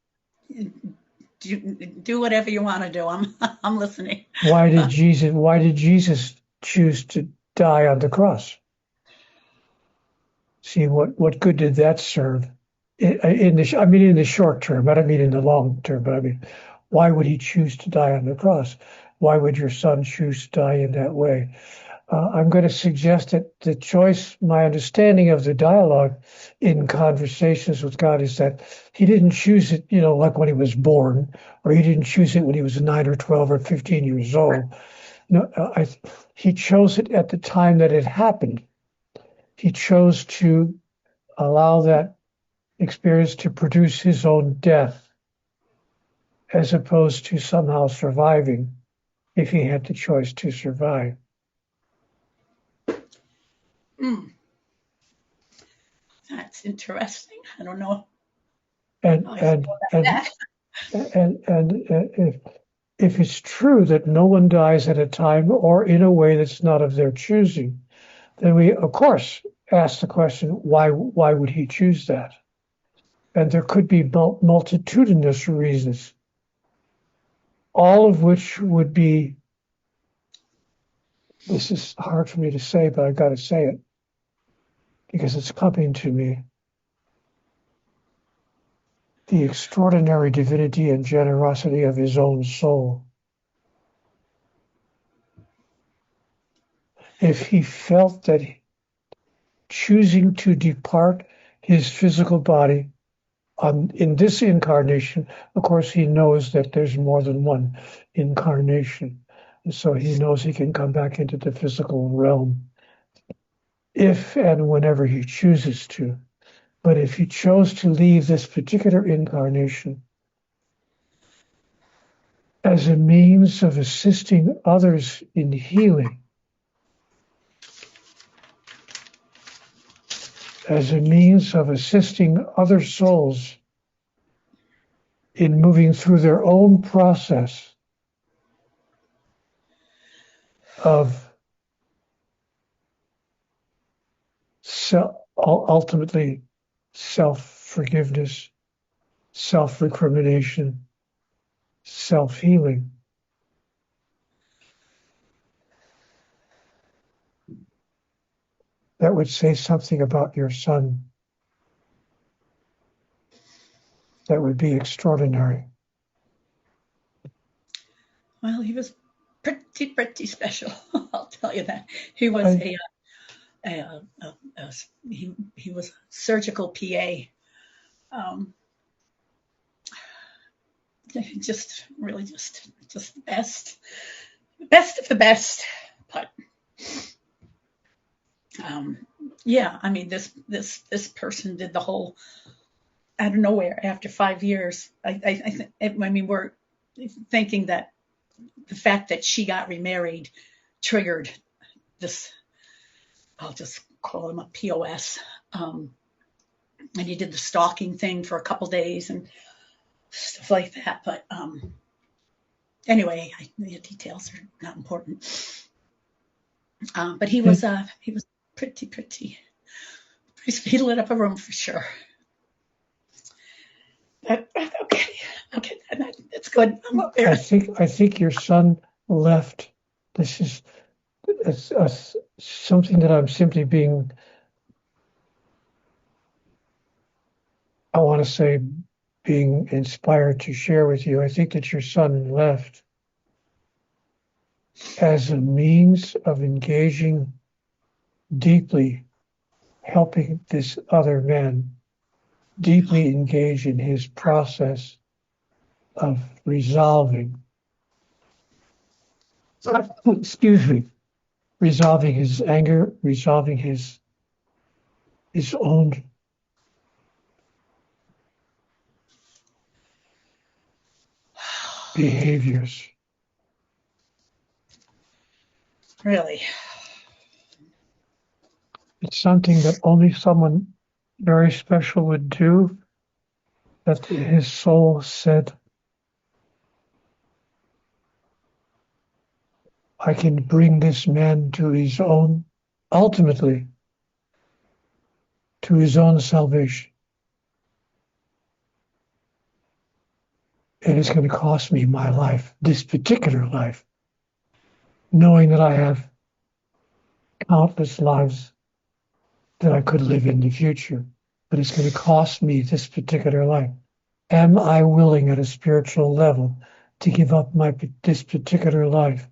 Do whatever you want to do. I'm listening. Why did Jesus choose to die on the cross? See, what good did that serve in the short term? I don't mean in the long term, but I mean, why would he choose to die on the cross? Why would your son choose to die in that way? I'm going to suggest that the choice, my understanding of the dialogue in Conversations with God is that he didn't choose it, like when he was born, or he didn't choose it when he was 9 or 12 or 15 years old. No, he chose it at the time that it happened. He chose to allow that experience to produce his own death, as opposed to somehow surviving if he had the choice to survive. That's interesting. I don't know. And how I feel about that. if it's true that no one dies at a time or in a way that's not of their choosing, then we of course ask the question, why would he choose that? And there could be multitudinous reasons, all of which would be, this is hard for me to say, but I've got to say it because it's coming to me. The extraordinary divinity and generosity of his own soul. If he felt that choosing to depart his physical body in this incarnation, of course, he knows that there's more than one incarnation. And so he knows he can come back into the physical realm if and whenever he chooses to. But if he chose to leave this particular incarnation as a means of assisting others in healing, as a means of assisting other souls in moving through their own process of ultimately self-forgiveness, self-recrimination, self-healing. That would say something about your son. that would be extraordinary. Well, he was pretty special. I'll tell you that. He was I, he was a surgical PA. Um, just really just the best of the best. But yeah, I mean this person did the whole out of nowhere after 5 years. I mean we're thinking that the fact that she got remarried triggered this. I'll just call him a POS. And he did the stalking thing for a couple days and stuff like that. But anyway, the details are not important. But he was pretty. He lit up a room for sure. But, okay, that's good. I think your son left. This is something that I'm simply being, I want to say, being inspired to share with you. I think that your son left as a means of engaging deeply, helping this other man deeply engage in his process of resolving, excuse me, resolving his anger, resolving his own behaviors. Really? It's something that only someone very special would do, that his soul said, I can bring this man to his own, ultimately, to his own salvation. And it's going to cost me my life, this particular life, knowing that I have countless lives that I could live in the future, but it's going to cost me this particular life. Am I willing at a spiritual level to give up this particular life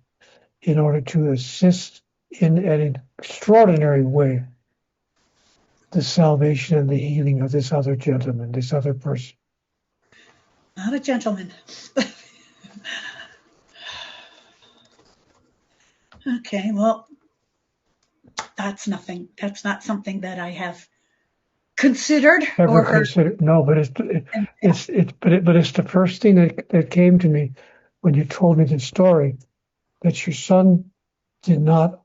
in order to assist in an extraordinary way the salvation and the healing of this other gentleman, this other person? Not a gentleman. Okay, well, that's nothing. That's not something that I have considered Ever or heard. considered? No, but it's the first thing that came to me when you told me the story, that your son did not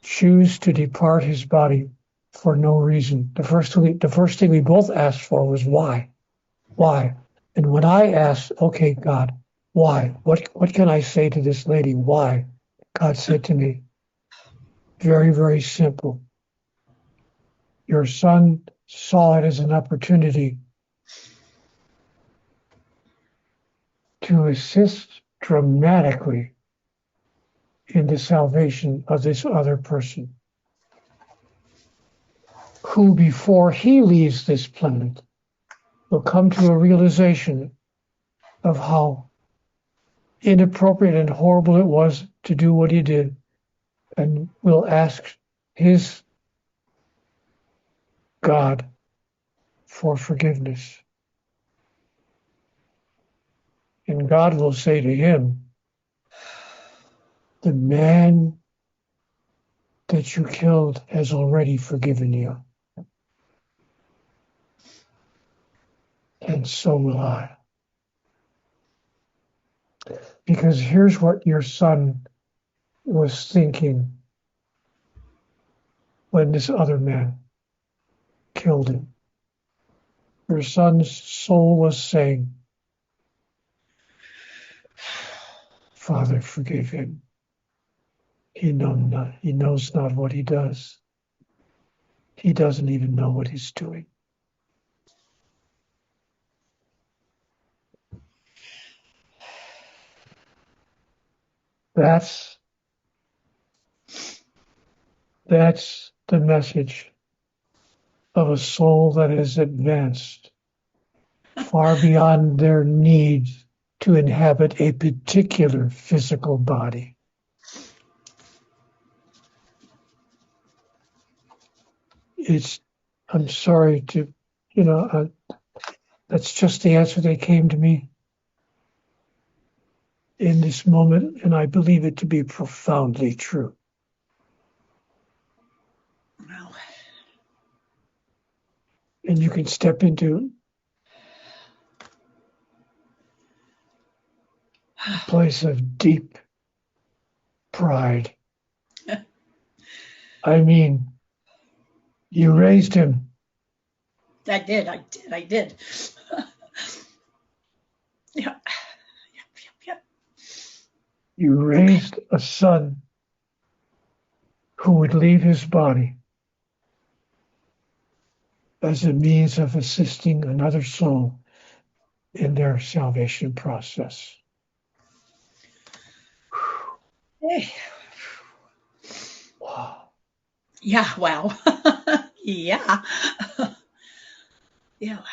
choose to depart his body for no reason. The first thing we both asked for was why? Why? And when I asked, okay, God, why? What can I say to this lady? Why? God said to me, very, very simple. Your son saw it as an opportunity to assist dramatically in the salvation of this other person, who before he leaves this planet will come to a realization of how inappropriate and horrible it was to do what he did, and will ask his God for forgiveness. And God will say to him, the man that you killed has already forgiven you. And so will I. Because here's what your son was thinking when this other man killed him. Your son's soul was saying, Father, forgive him. He knows not what he does. He doesn't even know what he's doing. That's the message of a soul that is advanced far beyond their need to inhabit a particular physical body. I'm sorry to, that's just the answer that came to me in this moment, and I believe it to be profoundly true. Wow. And you can step into a place of deep pride. I mean, you raised him. I did. Yeah. You raised a son who would leave his body as a means of assisting another soul in their salvation process. Hey. Wow. Yeah, wow. Yeah. Yeah, wow.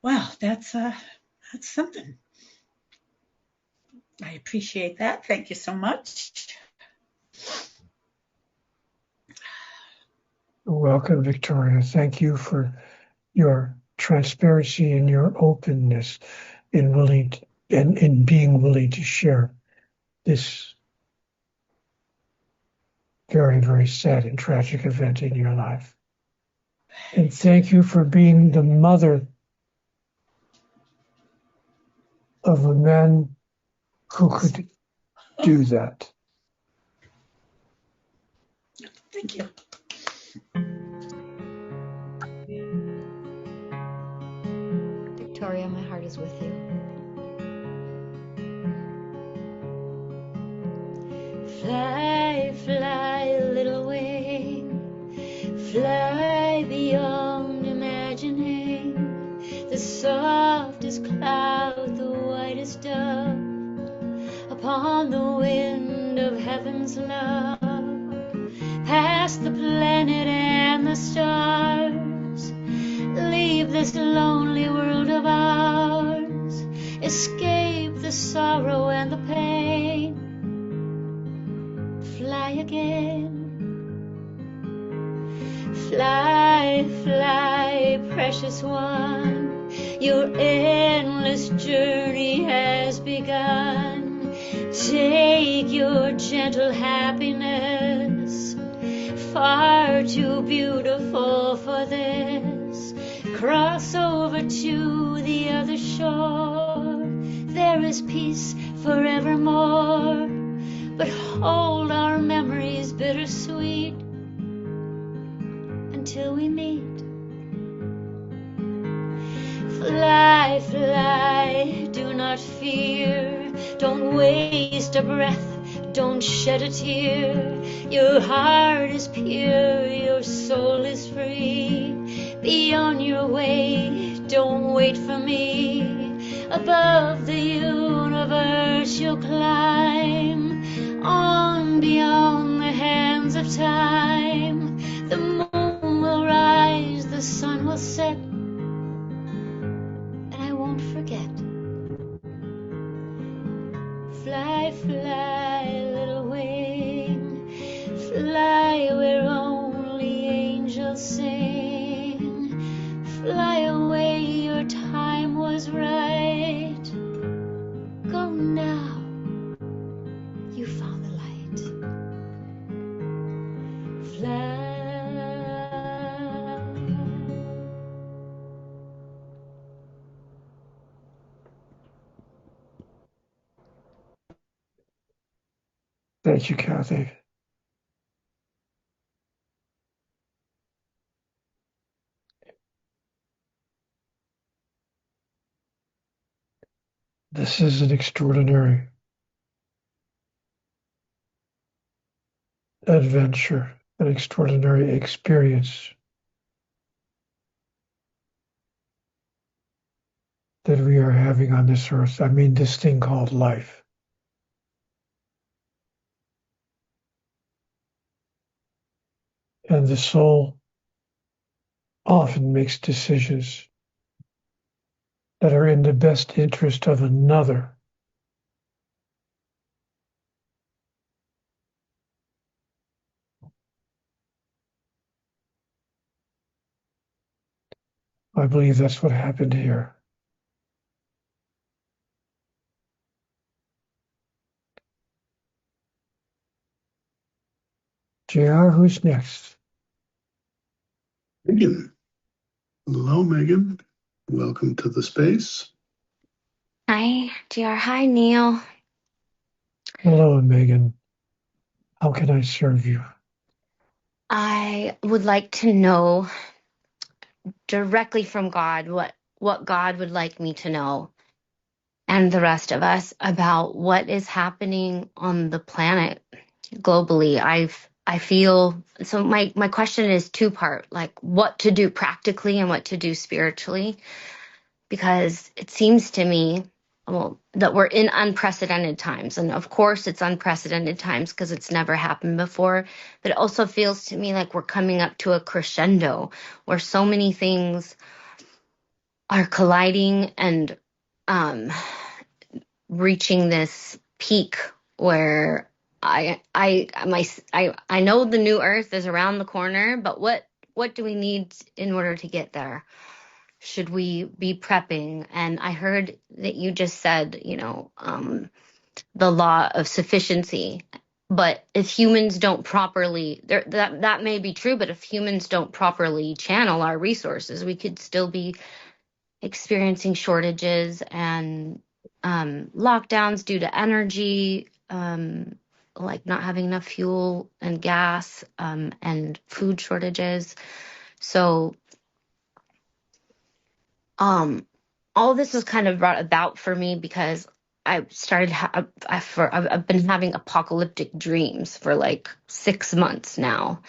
Wow, that's something. I appreciate that. Thank you so much. Welcome, Victoria. Thank you for your transparency and your openness in being willing to share this very, very sad and tragic event in your life. And thank you for being the mother of a man who could do that. Thank you. Victoria, my heart is with you. Fly, fly, little wing, fly beyond imagining, the softest cloud, the whitest dove, upon the wind of heaven's love, past the planet and the stars, leave this lonely world of ours, escape the sorrow and the pain, fly again. Fly, fly, precious one, your endless journey has begun. Take your gentle happiness, far too beautiful for this. Cross over to the other shore, there is peace forevermore. But hold our memories bittersweet until we meet. Fly, fly, do not fear, don't waste a breath, don't shed a tear. Your heart is pure, your soul is free. Be on your way, don't wait for me. Above the universe you'll climb, on beyond the hands of time. The moon will rise, the sun will set, and I won't forget. Fly, fly, little wing, fly where only angels sing. Fly away, your time was right. Go now, you found the light. Fly. Thank you, Kathy. This is an extraordinary adventure, an extraordinary experience that we are having on this earth. I mean, this thing called life. And the soul often makes decisions that are in the best interest of another. I believe that's what happened here. JR, who's next? Megan. Hello, Megan. Welcome to the space. Hi, JR. Hi, Neil. Hello, Megan. How can I serve you? I would like to know directly from God what God would like me to know and the rest of us about what is happening on the planet globally. I feel so my question is two-part, like what to do practically and what to do spiritually, because it seems to me, well, that we're in unprecedented times. And of course it's unprecedented times because it's never happened before, but it also feels to me like we're coming up to a crescendo where so many things are colliding and reaching this peak where I know the new earth is around the corner, but what do we need in order to get there? Should we be prepping? And I heard that you just said, the law of sufficiency. But if humans don't properly, that may be true, but if humans don't properly channel our resources, we could still be experiencing shortages and lockdowns due to energy, like not having enough fuel and gas, and food shortages. So all this was kind of brought about for me because I started, I've been having apocalyptic dreams for like 6 months now.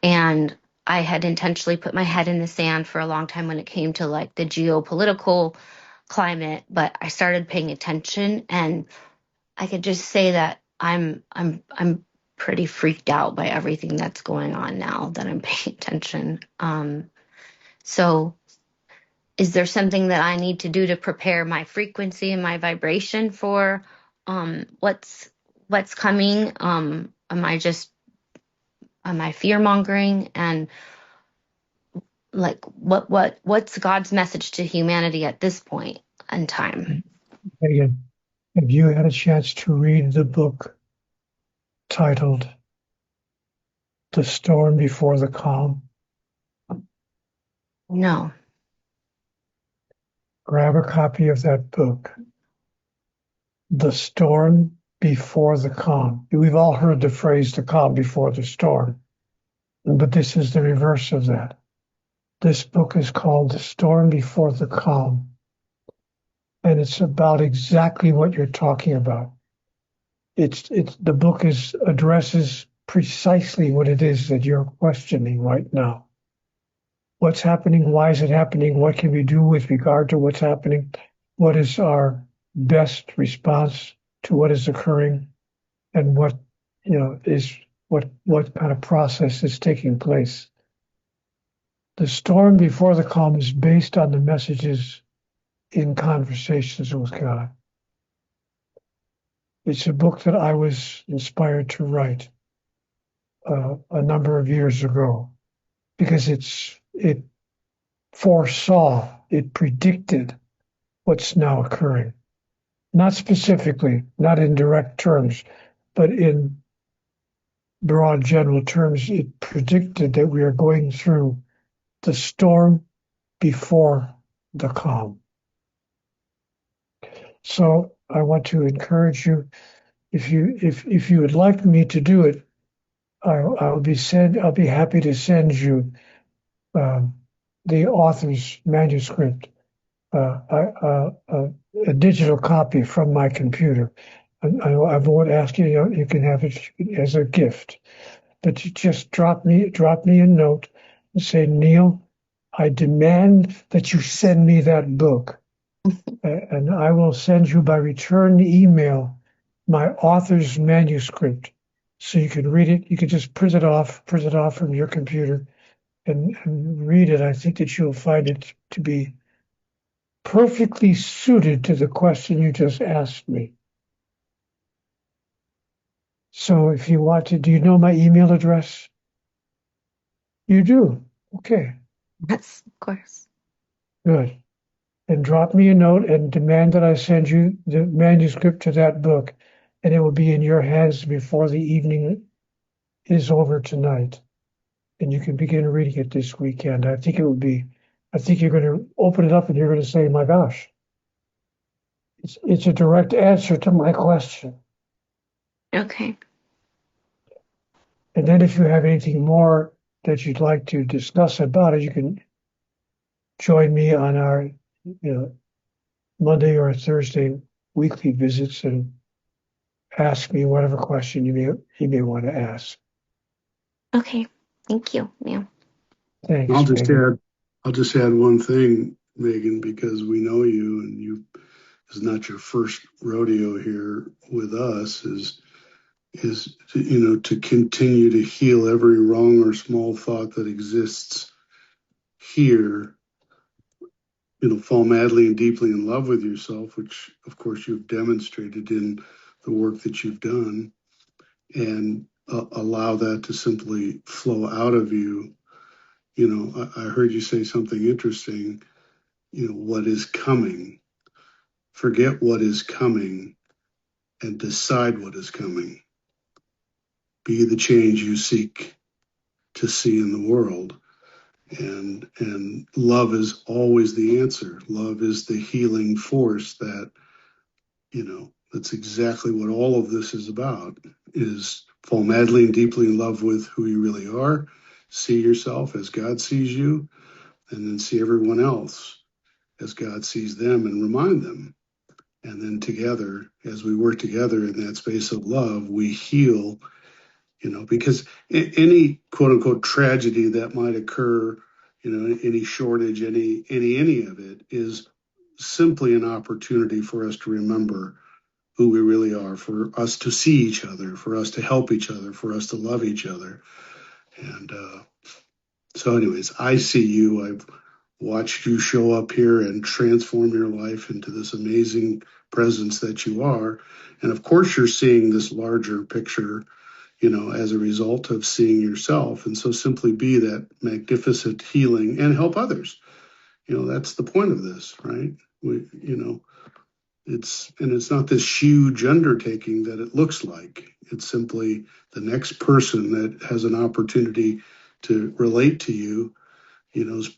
And I had intentionally put my head in the sand for a long time when it came to like the geopolitical climate, but I started paying attention, and I could just say that I'm pretty freaked out by everything that's going on now that I'm paying attention. So is there something that I need to do to prepare my frequency and my vibration for what's coming? Am I fear mongering? And like what's God's message to humanity at this point in time? Megan, have you had a chance to read the book titled The Storm Before the Calm? No. Grab a copy of that book, The Storm Before the Calm. We've all heard the phrase, the calm before the storm, but this is the reverse of that. This book is called The Storm Before the Calm, and it's about exactly what you're talking about. The book addresses precisely what it is that you're questioning right now. What's happening? Why is it happening? What can we do with regard to what's happening? What is our best response to what is occurring, and what kind of process is taking place? The Storm Before the Calm is based on the messages in Conversations with God. It's a book that I was inspired to write a number of years ago because it foresaw, it predicted what's now occurring. Not specifically, not in direct terms, but in broad general terms, it predicted that we are going through the storm before the calm. So I want to encourage you, if you would like me to do it, I'll be happy to send you the author's manuscript, a digital copy from my computer. I won't ask you. You can have it as a gift, but you just drop me a note and say, Neil, I demand that you send me that book, and I will send you by return email my author's manuscript, so you can read it. You can just print it off from your computer, and read it, I think that you'll find it to be perfectly suited to the question you just asked me. So if you want to, do you know my email address? You do? Okay, Yes, of course. good. And drop me a note and demand that I send you the manuscript to that book, and it will be in your hands before the evening is over tonight. And you can begin reading it this weekend. I think you're going to open it up and you're going to say, my gosh, it's a direct answer to my question. Okay. And then if you have anything more that you'd like to discuss about it, you can join me on our Monday or Thursday weekly visits and ask me whatever question you may want to ask. Okay. Thank you, ma'am. Thanks, I'll Megan. just add one thing, Megan, because we know you and is not your first rodeo here with us, is to continue to heal every wrong or small thought that exists here. Fall madly and deeply in love with yourself, which of course you've demonstrated in the work that you've done, and allow that to simply flow out of you. I heard you say something interesting. What is coming? Forget what is coming and decide what is coming. Be the change you seek to see in the world. And love is always the answer. Love is the healing force that's exactly what all of this is about, is fall madly and deeply in love with who you really are, see yourself as God sees you, and then see everyone else as God sees them and remind them. And then together, as we work together in that space of love, we heal, because any quote unquote tragedy that might occur, any shortage, any of it is simply an opportunity for us to remember who we really are, for us to see each other, for us to help each other, for us to love each other. And so anyways, I see you. I've watched you show up here and transform your life into this amazing presence that you are. And of course, you're seeing this larger picture, as a result of seeing yourself. And so simply be that magnificent healing and help others. That's the point of this, right? It's not this huge undertaking that it looks like. It's simply the next person that has an opportunity to relate to you, is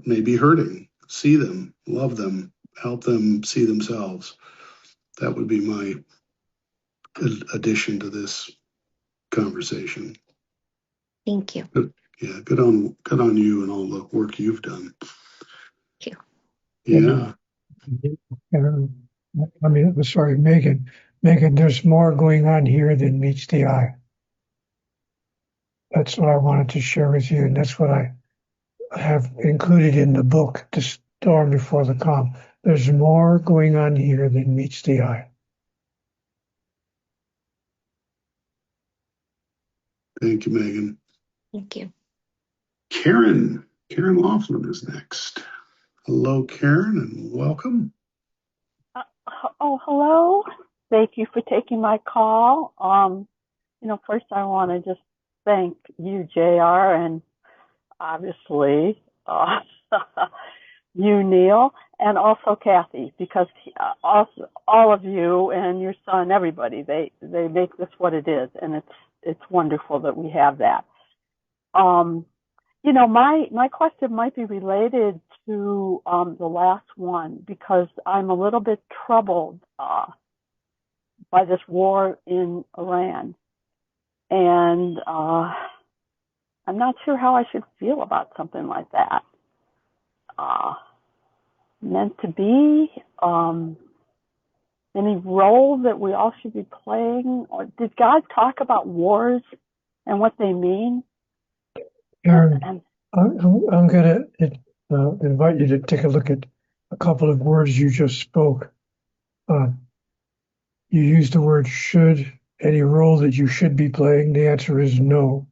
maybe hurting. See them, love them, help them see themselves. That would be my addition to this conversation. Thank you. Yeah, good on you and all the work you've done. Thank you. Yeah. Sorry, Megan. Megan, there's more going on here than meets the eye. That's what I wanted to share with you, and that's what I have included in the book, The Storm Before the Calm. There's more going on here than meets the eye. Thank you, Megan. Thank you. Karen Laughlin is next. Hello, Karen, and welcome. Hello. Thank you for taking my call. First I want to just thank you, JR, and obviously you, Neil, and also Kathy, because all of you and your son, everybody, they make this what it is, and it's wonderful that we have that. My question might be related to the last one, because I'm a little bit troubled by this war in Iran, and I'm not sure how I should feel about something like that. Meant to be any role that we all should be playing, or did God talk about wars and what they mean? Karen, I'm going to invite you to take a look at a couple of words you just spoke. You used the word should. Any role that you should be playing? The answer is no.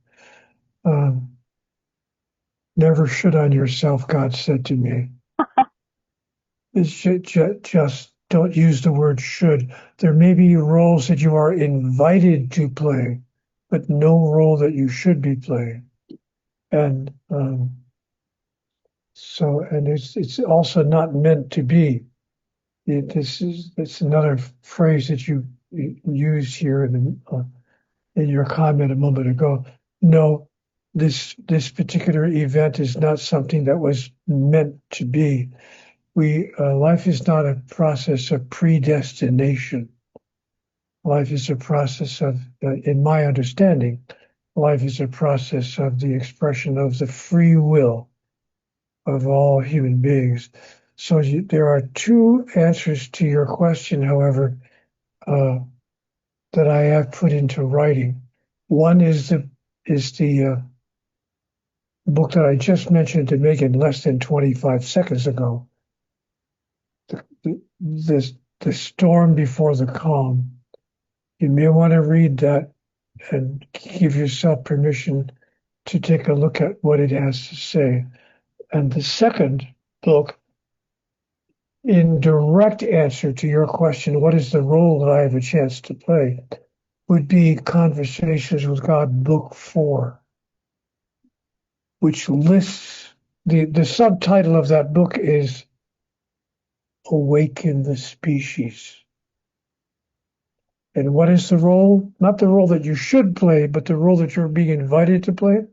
Never should on yourself, God said to me. Just don't use the word should. There may be roles that you are invited to play, but no role that you should be playing. And and it's also not meant to be. It's another phrase that you used here in your comment a moment ago. No, this particular event is not something that was meant to be. Life is not a process of predestination. Life is a process of, in my understanding, life is a process of the expression of the free will of all human beings. So there are two answers to your question, however, that I have put into writing. One is the book that I just mentioned to Megan less than 25 seconds ago. The Storm Before the Calm. You may want to read that and give yourself permission to take a look at what it has to say. And the second book, in direct answer to your question, what is the role that I have a chance to play, would be Conversations with God, Book 4, which lists, the subtitle of that book is Awaken the Species. And what is the role? Not the role that you should play, but the role that you're being invited to play.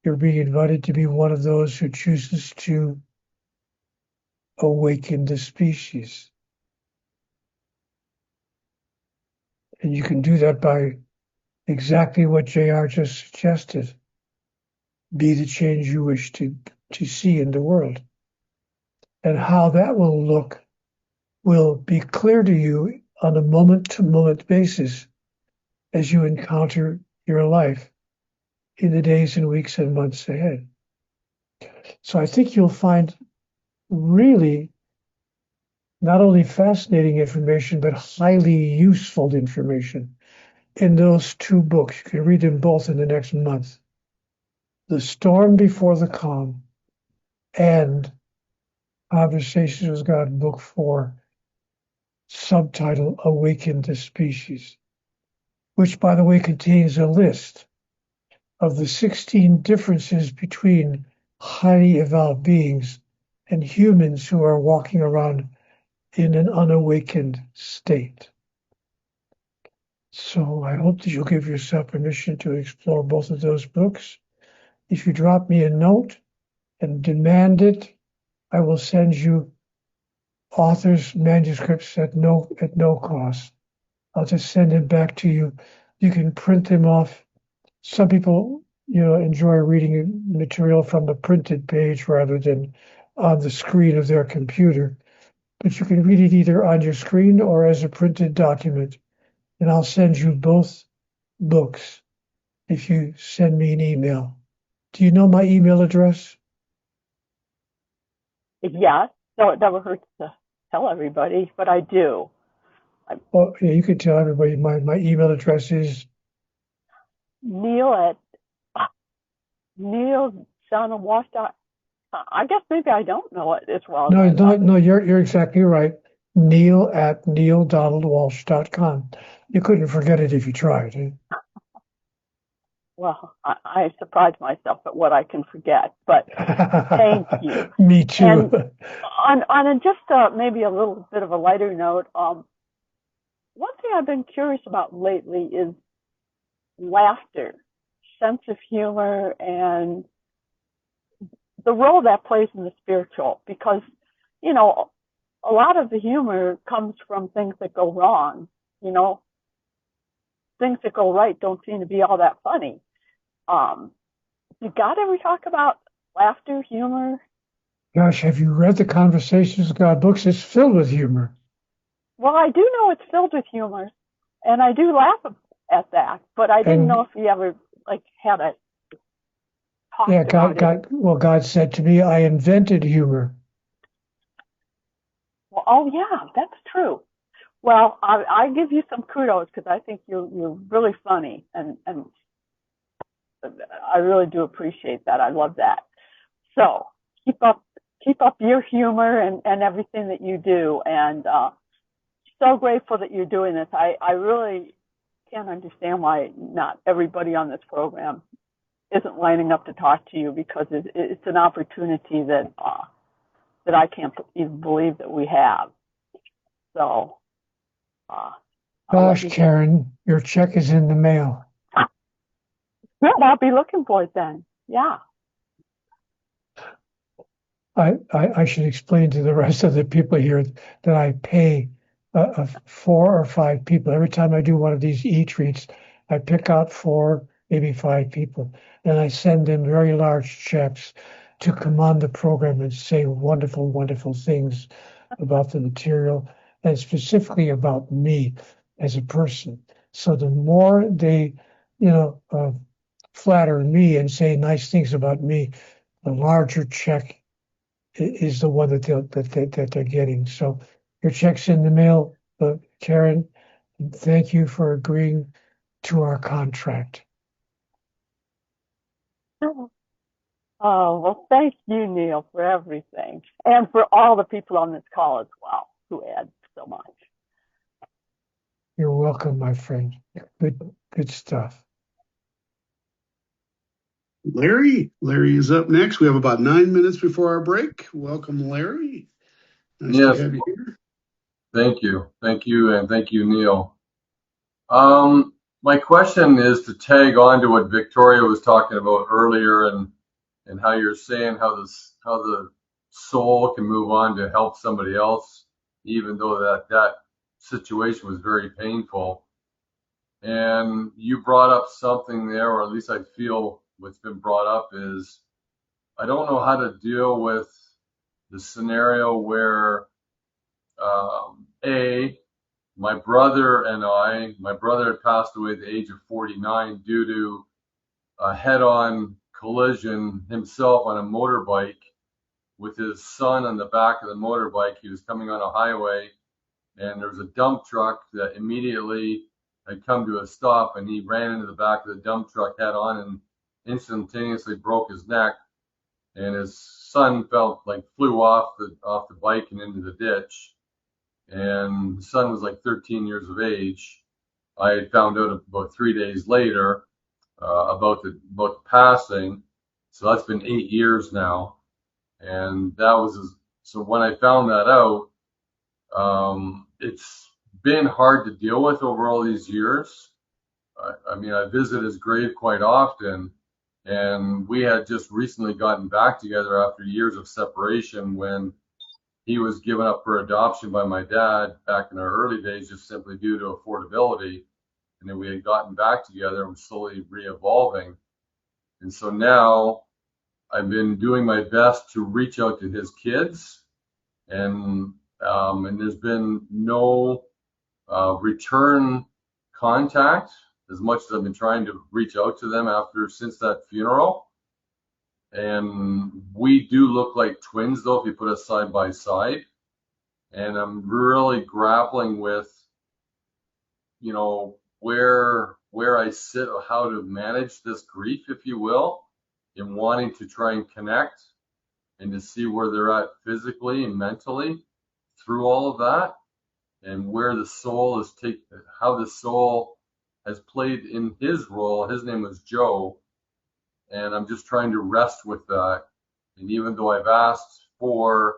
You're being invited to be one of those who chooses to awaken the species. And you can do that by exactly what JR just suggested. Be the change you wish to see in the world. And how that will look will be clear to you on a moment-to-moment basis as you encounter your life in the days and weeks and months ahead. So I think you'll find really not only fascinating information, but highly useful information in those two books. You can read them both in the next month. The Storm Before the Calm and Conversations with God, Book 4, subtitle Awaken the Species, which, by the way, contains a list of the 16 differences between highly evolved beings and humans who are walking around in an unawakened state. So I hope that you'll give yourself permission to explore both of those books. If you drop me a note and demand it, I will send you authors' manuscripts at no cost. I'll just send them back to you. You can print them off. Some people, enjoy reading material from the printed page rather than on the screen of their computer. But you can read it either on your screen or as a printed document. And I'll send you both books if you send me an email. Do you know my email address? Yes, so it never hurts to tell everybody, but I do. Oh, yeah, you can tell everybody my email address is Neil at neil.walsh.com. I guess maybe I don't know it as well. No, you're exactly right. Neil at neil.walsh.com. You couldn't forget it if you tried. Eh? Well, I surprise myself at what I can forget, but thank you. Me too. And on just maybe a little bit of a lighter note, one thing I've been curious about lately is laughter, sense of humor, and the role that plays in the spiritual. Because, a lot of the humor comes from things that go wrong. Things that go right don't seem to be all that funny. Did God ever talk about laughter, humor? Gosh, have you read the Conversations with God books? It's filled with humor. Well, I do know it's filled with humor, and I do laugh at that, but I didn't know if he ever had a talk about it. God said to me, I invented humor. Well, oh yeah, that's true. Well, I give you some kudos because I think you're really funny, and I really do appreciate that. I love that. So keep up your humor and everything that you do. And so grateful that you're doing this. I really can't understand why not everybody on this program isn't lining up to talk to you, because it's an opportunity that I can't even believe that we have. So, Gosh, Karen, your check is in the mail. Good, I'll be looking for it then. Yeah. I should explain to the rest of the people here that I pay 4 or 5 people. Every time I do one of these e-treats, I pick out 4, maybe 5 people, and I send them very large checks to come on the program and say wonderful, wonderful things about the material and specifically about me as a person. So the more they, flatter me and say nice things about me, the larger check is the one that they're getting. So your check's in the mail, Karen. Thank you for agreeing to our contract. Oh, well, thank you, Neil, for everything, and for all the people on this call as well who add so much. You're welcome, my friend. Good stuff. Larry is up next. We have about 9 minutes before our break. Welcome, Larry. Nice Yes, to have you here. thank you, and thank you, Neil. My question is to tag on to what Victoria was talking about earlier, and how you're saying how the soul can move on to help somebody else, even though that situation was very painful. And you brought up something there, or at least I feel what's been brought up is, I don't know how to deal with the scenario where my brother had passed away at the age of 49 due to a head-on collision himself on a motorbike with his son on the back of the motorbike. He was coming on a highway, and there was a dump truck that immediately had come to a stop, and he ran into the back of the dump truck head on and instantaneously broke his neck, and his son flew off the bike and into the ditch. And the son was like 13 years of age. I had found out about 3 days later about the passing. So that's been 8 years now, and so when I found that out, it's been hard to deal with over all these years. I mean, I visit his grave quite often, and we had just recently gotten back together after years of separation when he was given up for adoption by my dad back in our early days, just simply due to affordability. And then we had gotten back together and slowly re-evolving. And so now I've been doing my best to reach out to his kids, and there's been no return contact, as much as I've been trying to reach out to them since that funeral. And we do look like twins, though, if you put us side by side. And I'm really grappling with, where I sit, or how to manage this grief, if you will, in wanting to try and connect and to see where they're at physically and mentally through all of that, and where the soul how the soul has played in his role. His name was Joe, and I'm just trying to rest with that. And even though I've asked for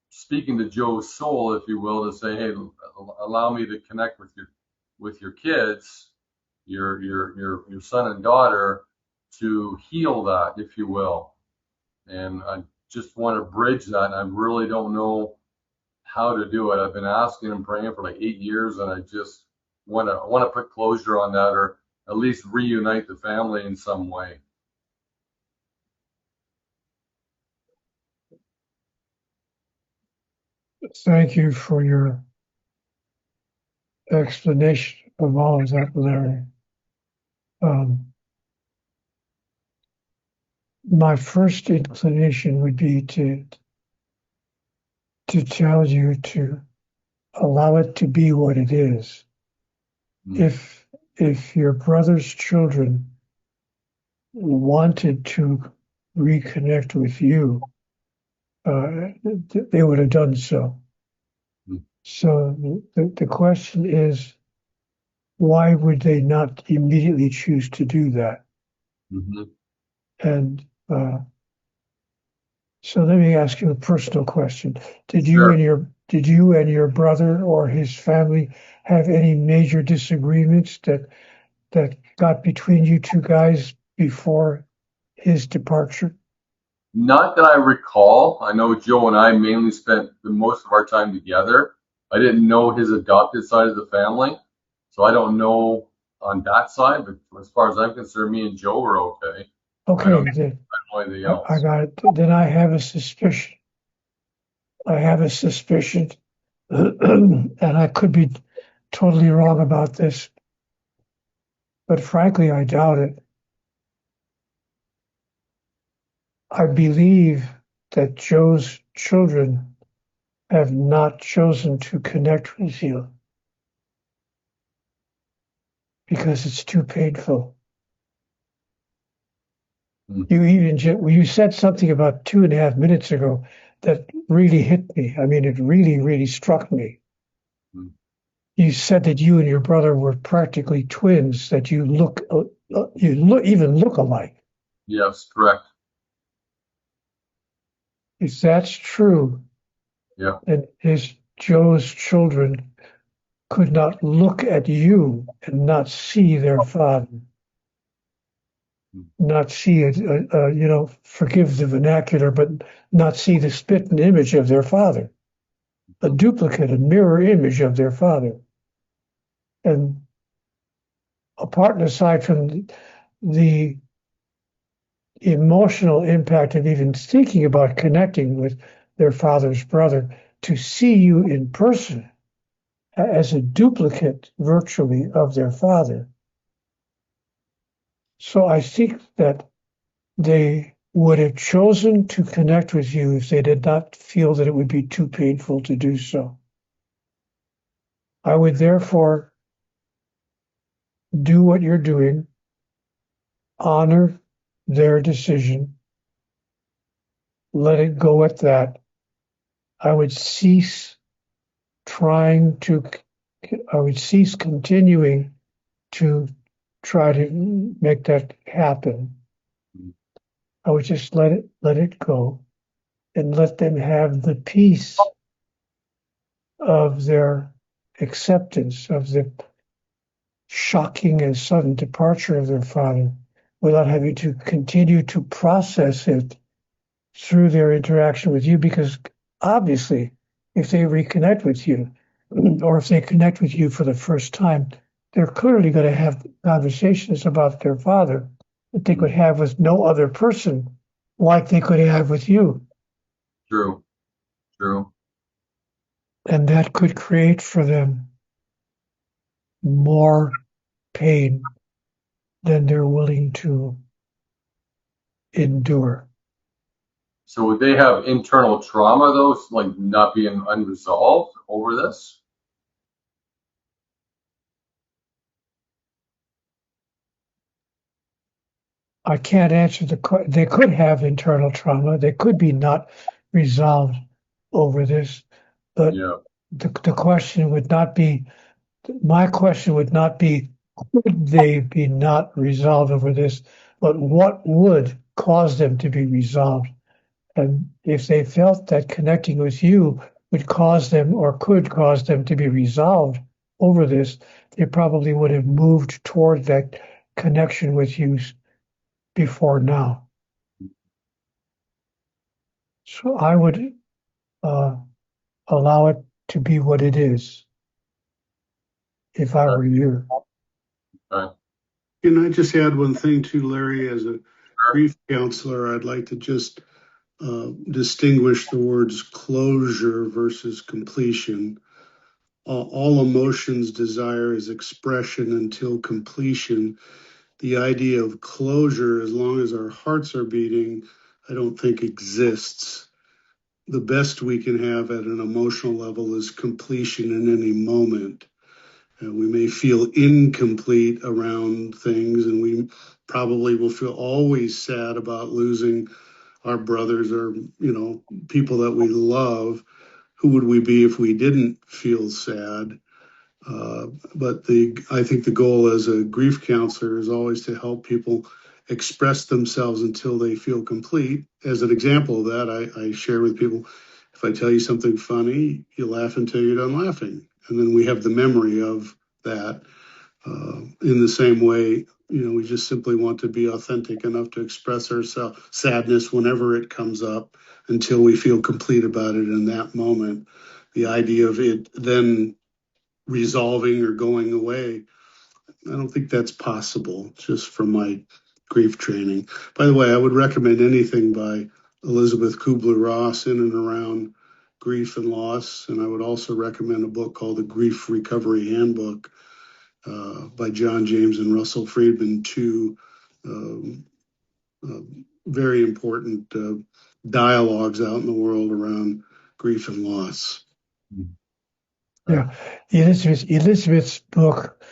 speaking to Joe's soul, if you will, to say, hey, allow me to connect with your kids, your son and daughter, to heal that, if you will. And I just want to bridge that, and I really don't know how to do it. I've been asking and praying for like 8 years, and I just want to put closure on that, or at least reunite the family in some way. Thank you for your explanation of all of that, Larry. My first inclination would be to tell you to allow it to be what it is. If your brother's children wanted to reconnect with you, they would have done so. Mm. So the question is, why would they not immediately choose to do that? Mm-hmm. And so let me ask you a personal question. Did you Sure. and your brother or his family have any major disagreements that got between you two guys before his departure? Not that I recall. I know Joe and I mainly spent the most of our time together. I didn't know his adopted side of the family, so I don't know on that side. But as far as I'm concerned, me and Joe were okay. I don't Okay, then know anything I else. got it. Then I have a suspicion. And I could be totally wrong about this, but frankly, I doubt it. I believe that Joe's children have not chosen to connect with you because it's too painful. Mm. You said something about 2.5 minutes ago that really hit me. I mean, it really, really struck me. Mm. You said that you and your brother were practically twins, that you even look alike. Yes, correct. If that's true, Yeah. then Joe's children could not look at you and not see their father, Mm. not see it, forgive the vernacular, but not see the spitting image of their father, a duplicate, a mirror image of their father. And apart and aside from the emotional impact of even thinking about connecting with their father's brother, to see you in person as a duplicate virtually of their father. So I think that they would have chosen to connect with you if they did not feel that it would be too painful to do so. I would therefore do what you're doing, honor their decision, let it go at that. I would cease continuing to try to make that happen. Mm. I would just let it go and let them have the peace of their acceptance of the shocking and sudden departure of their father without having to continue to process it through their interaction with you. Because obviously, if they reconnect with you or if they connect with you for the first time, they're clearly going to have conversations about their father that they could have with no other person like they could have with you. True. True. And that could create for them more pain than they're willing to endure. So would they have internal trauma though, like not being unresolved over this? I can't answer they could have internal trauma. They could be not resolved over this, but Yeah. the question would not be, my question would not be, could they be not resolved over this, but what would cause them to be resolved? And if they felt that connecting with you would cause them or could cause them to be resolved over this, they probably would have moved toward that connection with you before now. So I would allow it to be what it is if I were you. Okay. Can I just add one thing too, Larry? As a Sure. grief counselor, I'd like to just distinguish the words closure versus completion. All emotions desire is expression until completion. The idea of closure, as long as our hearts are beating, I don't think exists. The best we can have at an emotional level is completion in any moment. We may feel incomplete around things, and we probably will feel always sad about losing our brothers or, people that we love. Who would we be if we didn't feel sad? But I think the goal as a grief counselor is always to help people express themselves until they feel complete. As an example of that, I share with people, if I tell you something funny, you laugh until you're done laughing. And then we have the memory of that. In the same way, we just simply want to be authentic enough to express ourselves, sadness whenever it comes up, until we feel complete about it in that moment. The idea of it then resolving or going away, I don't think that's possible, just from my grief training. By the way, I would recommend anything by Elizabeth Kubler-Ross in and around grief and loss. And I would also recommend a book called The Grief Recovery Handbook by John James and Russell Friedman, two very important dialogues out in the world around grief and loss. Yeah, Elizabeth's book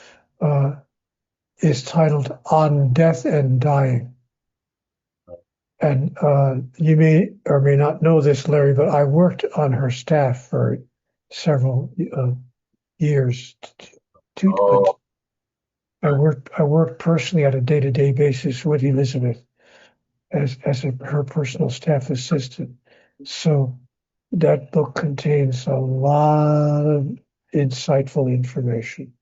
is titled On Death and Dying. And you may or may not know this, Larry, but I worked on her staff for several years. I worked personally at a day-to-day basis with Elizabeth as her personal staff assistant. So that book contains a lot of insightful information.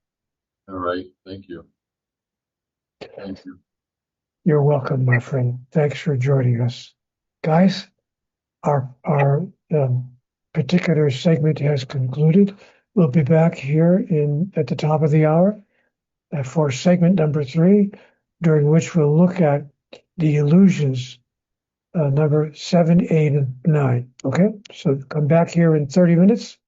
All right. Thank you. Thank you. You're welcome, my friend. Thanks for joining us. Guys, our particular segment has concluded. We'll be back here at the top of the hour for segment number 3, during which we'll look at the illusions, number 7, 8, and 9. Okay, so come back here in 30 minutes.